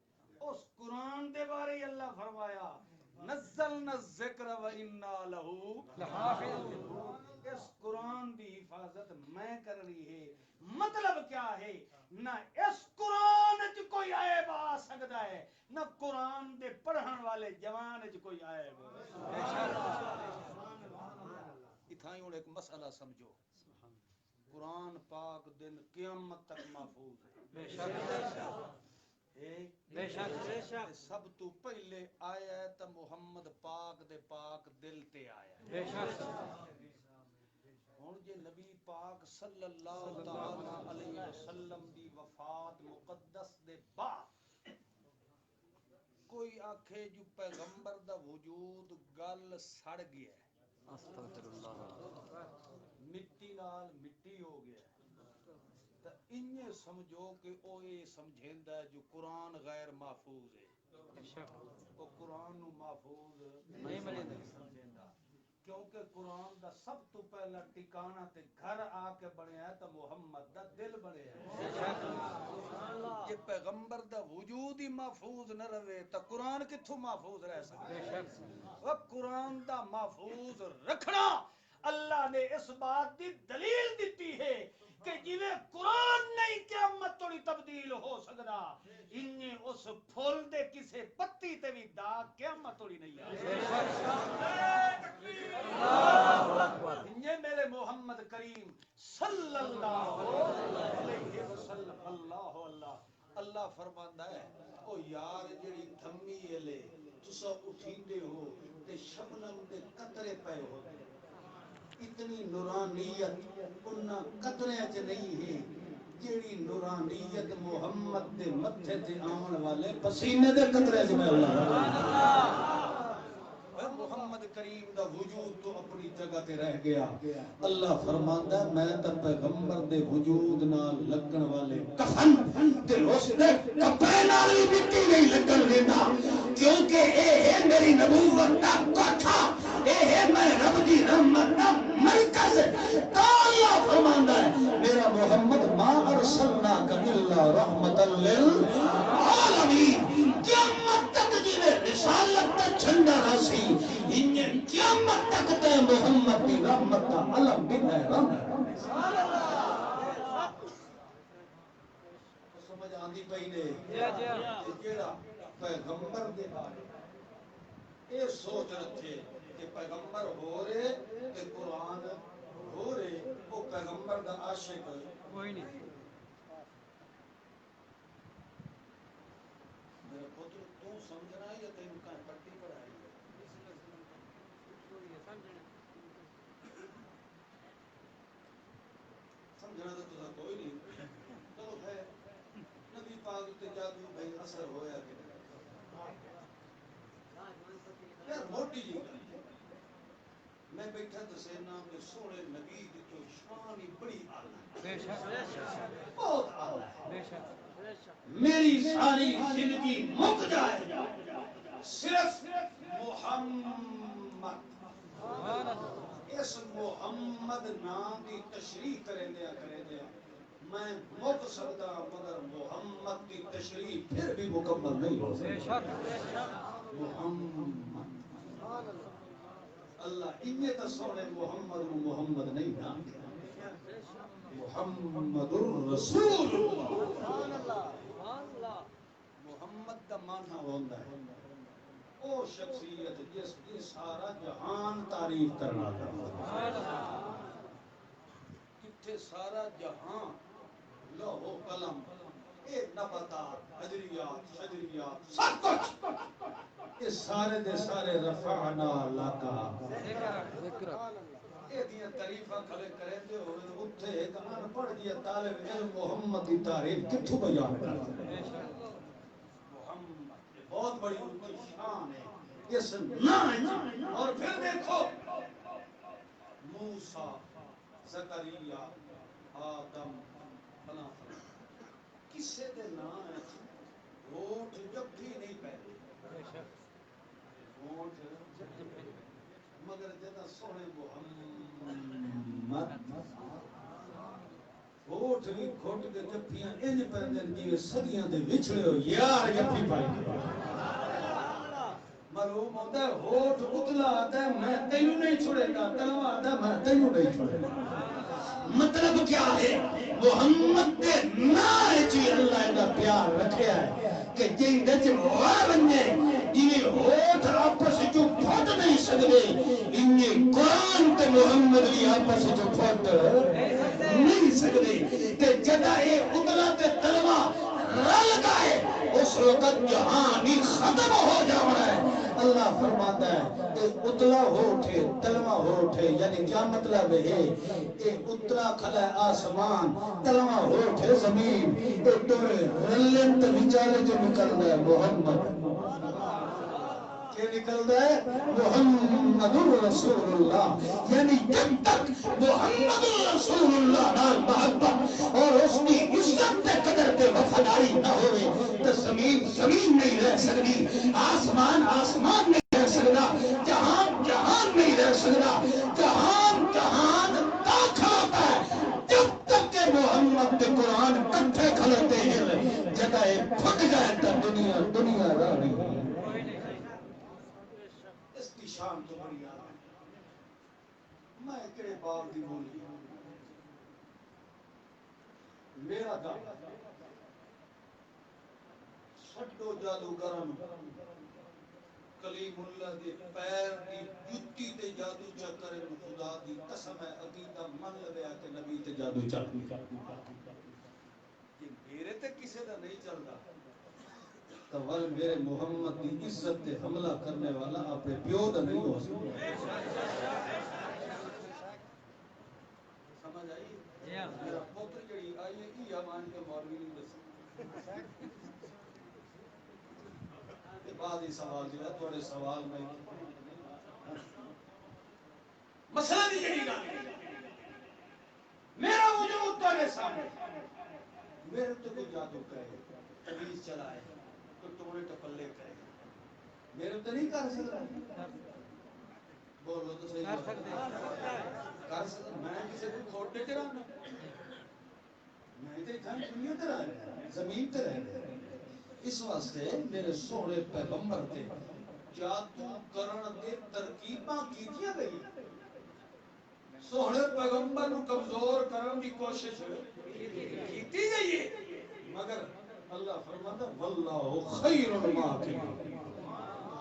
Speaker 1: اس قرآن دے بارے اللہ فرمایا نزلنا الذکر و انا لہو لحافظون اس قرآن دی حفاظت میں کر رہی ہے مطلب کیا ہے نہ اس قرآن وچ کوئی عیب آ سکتا ہے نہ قرآن دے پڑھن والے جوان وچ کوئی عیب اتھائیں ہن ایک مسئلہ سمجھو قرآن پاک دن قیامت تک محفوظ ہے بے شک بے شک سب تو پہلے آیا ہے تا محمد پاک دے پاک دل تے آیا ہے بے شک ہن جے نبی پاک صلی اللہ تعالی علیہ وسلم دی وفات مقدس دے بعد کوئی آکھے جو پیغمبر دا وجود گل سڑ گیا ہے استغفر اللہ مٹی نال مٹی ہو گیا ہے تا انہیں سمجھو کہ او یہ سمجھیندا ہے جو قرآن غیر محفوظ ہے وہ قرآن نو محفوظ نہیں سمجھیندا کیونکہ قرآن قرآن دا سب تو پہلا ٹکانا تے گھر آ کے بنیا ہے تو محمد دا دل بنیا ہے یہ پیغمبر دا وجود ہی محفوظ نہ رہے تو قرآن کتھوں محفوظ رہ سکتا وہ قرآن دا محفوظ رکھنا اللہ نے اس بات دی دلیل دیتی ہے کہ جویں قرآن نہیں قیامت توڑی تبدیل ہو سکدا انہیں اس پھول دے کسے پتی تے بھی داغ قیامت توڑی نہیں انہیں میرے محمد کریم صلی اللہ علیہ وسلم اللہ فرماندا ہے او یار جڑی دھمی لے تسا اٹھیندے ہو تے شبنم دے قطرے پے ہو اتنی نورانیت انہاں قطریاں چ نہیں ہے جیڑی نورانیت محمد دے متھے تے آون والے پسینے دے قطرے چ میں اللہ محمد کریم دا وجود تو اپنی جگہ تے رہ گیا اللہ فرماندا ہے میں تے پیغمبر دے وجود نال لگن والے کفن تے اس دے کپڑے نال بھی مٹی نہیں لگن دیندا کیونکہ اے ہے میری نبوت دا کوٹھا اے ہے میں رب دی رحمت دا مرکز تو اللہ فرماندا ہے میرا محمد ما ارسلناک الا رحمتا للعالمین قیامت تک جی رسالت کا جھنڈا راسی انہیں قیامت تک تے محمد کی رحمت کا علم بھی لہرام سمجھ آندی پئی نے جیڑا پیغمبر دے بارے اے سوچ رکھے کہ پیغمبر ہو رہے کہ قرآن ہو رہے وہ پیغمبر دا عاشق کوئی نہیں میرے پتر تو سمجھنا ہے یا تین کا پٹی پڑھائی ہے سمجھنا تو کوئی نہیں چلو ہے نبی پاک تے جادو بھائی اثر ہویا کہ یار موٹی جی میں بیٹھا تو سینا میں سونے نبی دی تو شان ہی بڑی اعلی بے شک بہت اعلی بے شک میری ساری زندگی مک جائے صرف محمد اس محمد نام کی تشریح کریں دیا میں مک سکتا مگر محمد کی تشریح پھر بھی مکمل نہیں ہو سکتا محمد اللہ انہیں تو سونے محمد نہیں نام محمد الرسول محمد دا معنی ہوتا ہے او شخصیت جس کی سارا جہان تعریف کرنا تھا کتھے سارا جہان لوح قلم اے نباتات حجریات شجریات سب کچھ یہ سارے دے سارے رفعنا لکا یہ دیا تعریفہ کھلے کریں دے ہوئے اتھے ایک ان پڑھ دیا طالب علم محمد کی تعریف کتھو بیان کرتا ہے محمد بہت بڑی ان کی شان ہے اس نائن اور پھر دیکھو موسیٰ زکریہ آدم فلاں کسے دے نام ہوٹ جب بھی نہیں پہلے ہوٹ مگر جدہ سونے محمد ہوٹ بھی کھوٹ کے جبیاں انج پہندن جیوے صدیاں دے وچھڑے ہو یار جبی پائی معلوم ہوتا ہے ہوٹ اتلا آتا ہے میں تینوں نہیں چھوڑے گا تلوہ آتا ہے میں تینوں نہیں چھوڑے گا مطلب کیا ہے محمد دے نائے چی اللہ کا پیار رکھے ہے کہ جن دچ مواہ بننے جنہیں ہوت آپس جو پھوٹ نہیں سکتے انہیں قرآن تے محمد لی آپس جو پھوٹ نہیں سکتے کہ جدہ اے اتلا تے تلوہ رل گئے اس وقت جہانی ختم ہو جاؤں ہے اللہ فرماتا ہے کہ اتلا ہو اٹھے تلوہ ہو اٹھے یعنی کیا مطلب ہے کہ اتلا کھلا آسمان تلوہ ہو اٹھے زمین ایک دور رلن تو وچالے جو نکل رہا ہے محمد کہ نکل رہا ہے محمد رسول اللہ یعنی جب تک محمد رسول اللہ نال محبت اور اس کی عزت تے قدر تے وفاداری نہ ہوئے تو زمین نہیں رہ سکتی آسمان نہیں رہ سکتا جہان نہیں رہ سکتا جہان
Speaker 4: دنیا دنیا رانی اس کی شان تو بڑی آدھا میں کڑے باپ دی بولی میرا دم چھڈو جادوگرن کلیم اللہ دے پیر دی جتی تے جادو چکر خدا دی قسم ہے عقیدہ من لگیا کہ نبی تے جادو چکر یہ میرے تے کسے دا نہیں چلدا تو ول میرے محمد دی عزت تے حملہ کرنے والا اپنے پیو دا نہیں ہو سکتا سمجھ آئی میرا پوتر جڑی آئی ہے ای امان کے مولوی نہیں دس بعد ہی سوال دیا تھوڑے سوال میں مسئلہ دی جڑی گل میرا وجود تیرے سامنے میرے تو کوئی جادو کرے تبیز چلائے تو ٹوڑے ٹپلے کرے میرے تو نہیں کر سکتا بولو تو صحیح کر سکتا میں کسی کو کھوٹے چرانا میں تو اتنا دنیا تے رہا زمین تے رہا اس واسطے میرے سونے پیغمبر تے جادو کرن دے ترکیباں کیتیاں گئی سونے پیغمبر نو کمزور کرن دی کوشش کیتی گئی ہے مگر اللہ فرماتا واللہ خیر الماکرین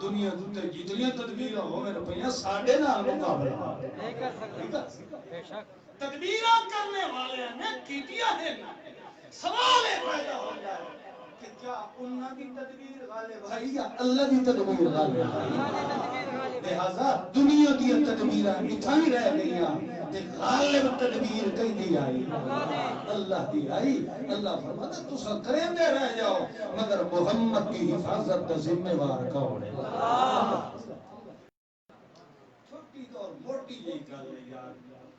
Speaker 4: دنیا تے جتنی تدبیراں ہوے روپیہ ساڈے نال مقابلہ نہیں کر سکتا بے شک تدبیراں کرنے والے نے کیتیاں ہیں سوال پیدا ہو جائے کہ کیا انہاں کی تدبیر غالب ہے یا اللہ کی تدبیر غالب ہے لہذا دنیا کی تدبیراں اتھاں ہی رہ گئیاں تے غالب تدبیر کہیں دی آئی اللہ دی آئی اللہ فرماتا تسا کریندے رہ جاؤ مگر محمد کی حفاظت کا ذمہ وار کون ہے چھوٹی تو اور موٹی یہی گل ہے یار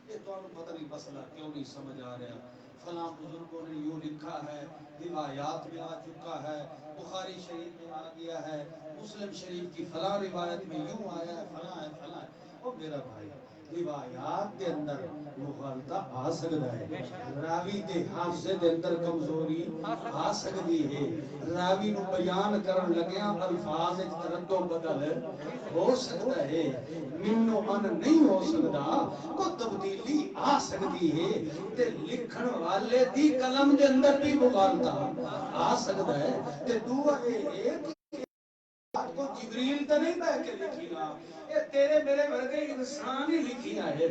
Speaker 4: یہ تو پتہ نہیں مسئلہ کیوں نہیں سمجھ آ رہا فلاں بزرگوں نے یوں لکھا ہے روایات میں آ چکا ہے بخاری شریف میں آ گیا ہے مسلم شریف کی فلاں روایت میں یوں آیا ہے فلاں ہے فلاں ہے او میرا بھائی روایات کے اندر مغالطہ آ سکتا ہے راوی کے حافظے کے اندر کمزوری آ سکتی ہے راوی نو بیان کرن لگیا الفاظ ایک ترد و بدل ہو سکتا ہے منو ان نہیں ہو سکتا کو تبدیلی آ سکتی ہے تے لکھن والے دی قلم دے اندر بھی مغالطہ آ سکتا ہے تے دعا ایک کو جبریل تے نہیں بہ کے لکھیا اے تیرے میرے ورگے انسان ہی لکھیا ہے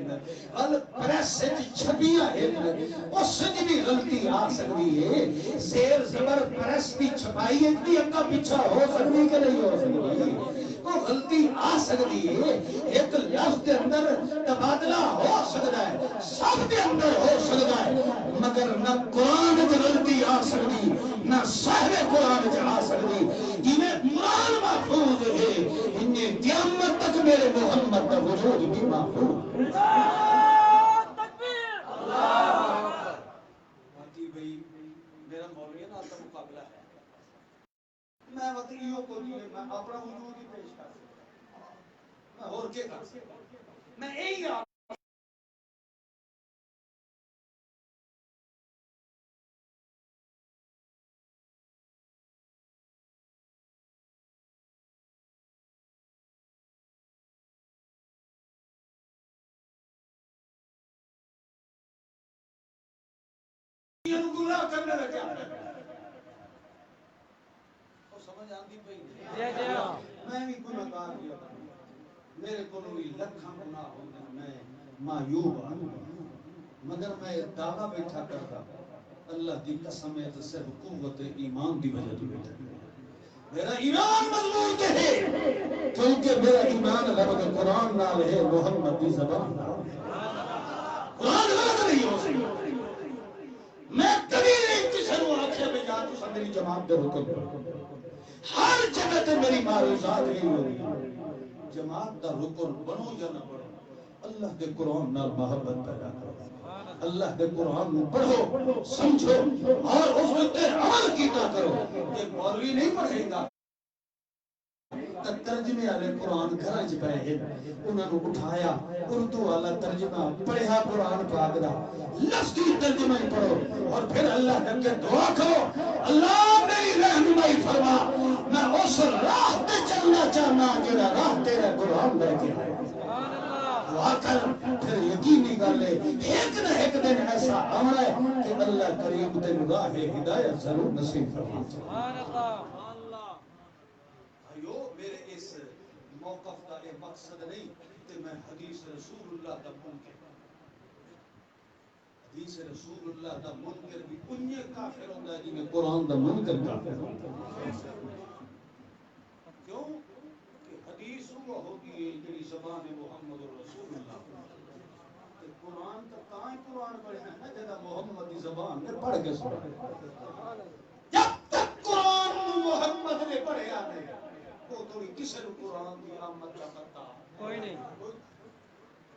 Speaker 4: ول پریس وچ چھپیا ہے اس وچ بھی غلطی آ سکتی ہے زیر زبر پریس دی چھپائی وچ بھی اگا پیچھے ہو سکتی کہ نہیں ہو سکتی کو غلطی آ سکتی ہے ایک لفظ کے اندر تبادلہ ہو سکتا ہے سب کے اندر ہو سکتا ہے مگر نہ قرآن وچ غلطی آ سکتی نہ صاحب قرآن وچ آ سکتی جنہیں قرآن محفوظ ہے انہیں قیامت تک میرے محمد کا وجود بھی محفوظ تکبیر اللہ باقی بھئی میرا مولوی نا آتا مقابلہ ہے میں وطنیوں کو نہیں ہے میں اپنا وجود ہی پیش کر سکتا میں اور کیا کر سکتا میں یہی گناہ کرنے لگے اور سمجھ آتی پئی میں بھی گناہ کار دیا میرے کو بھی لکھاں گناہ ہوندے میں معیوب ہوں مگر میں دعویٰ بیٹھا کرتا اللہ دی قسم ہے تو صرف قوت ایمان دی وجہ دی بیٹھا میرا ایمان مضبوط ہے کیونکہ میرا ایمان رب قرآن نال ہے محمد دی زبان قرآن غلط نہیں ہو سکتا میں کبھی نہیں کسی کو آخیا میں جا تو میری جماعت دے حکم ہر جگہ تے میری معروضات نہیں ہو رہی جماعت دا رکن بنو یا نہ بنو اللہ دے قرآن نال محبت پیدا کرو اللہ دے قرآن نو پڑھو سمجھو اور اس تے عمل کیتا کرو یہ مولوی نہیں پڑھے گا ترجمے والے قرآن گھر چ پے ہیں انہاں نو اٹھایا اردو والا ترجمہ پڑھیا قرآن پاک دا لفظی ترجمہ پڑھو اور پھر اللہ کے دعا کرو اللہ میری رہنمائی فرما میں اس راہ پہ چلنا چاہنا جڑا راہ تیرا قرآن لے کے آیا دعا کر پھر یقینی گل ہے ایک نہ ایک دن ایسا آنا ہے کہ اللہ کریم تے نگاہ ہدایت ضرور نصیب فرما سبحان اللہ بھائیو میرے اس موقف کا یہ مقصد نہیں کہ میں حدیث رسول اللہ کا منکر حدیث رسول اللہ کا منکر بھی انہی کافر ہوتا ہے جنہیں قرآن کا منکر کافر ہوتا ہے کیوں کہ حدیث وہ ہوتی ہے جنہی زبان محمد رسول اللہ کہ قرآن کا تائیں قرآن پڑھے ہیں نا جدہ محمد کی زبان میں پڑھ کے سنا جب تک قرآن محمد نے پڑھے آنے وہ تھوڑی کسی نے قرآن کی آمد کا پتہ کوئی نہیں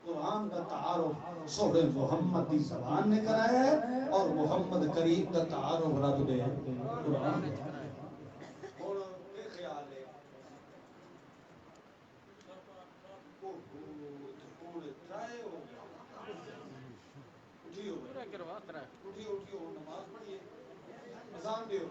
Speaker 4: قرآن کا تعارف سورہ محمد کی زبان نے کرایا ہے اور محمد کریم کا تعارف رب نے قرآن نے کرایا ہے اور یہ خیال ہے اٹھیو نماز پڑھیے اذان دیو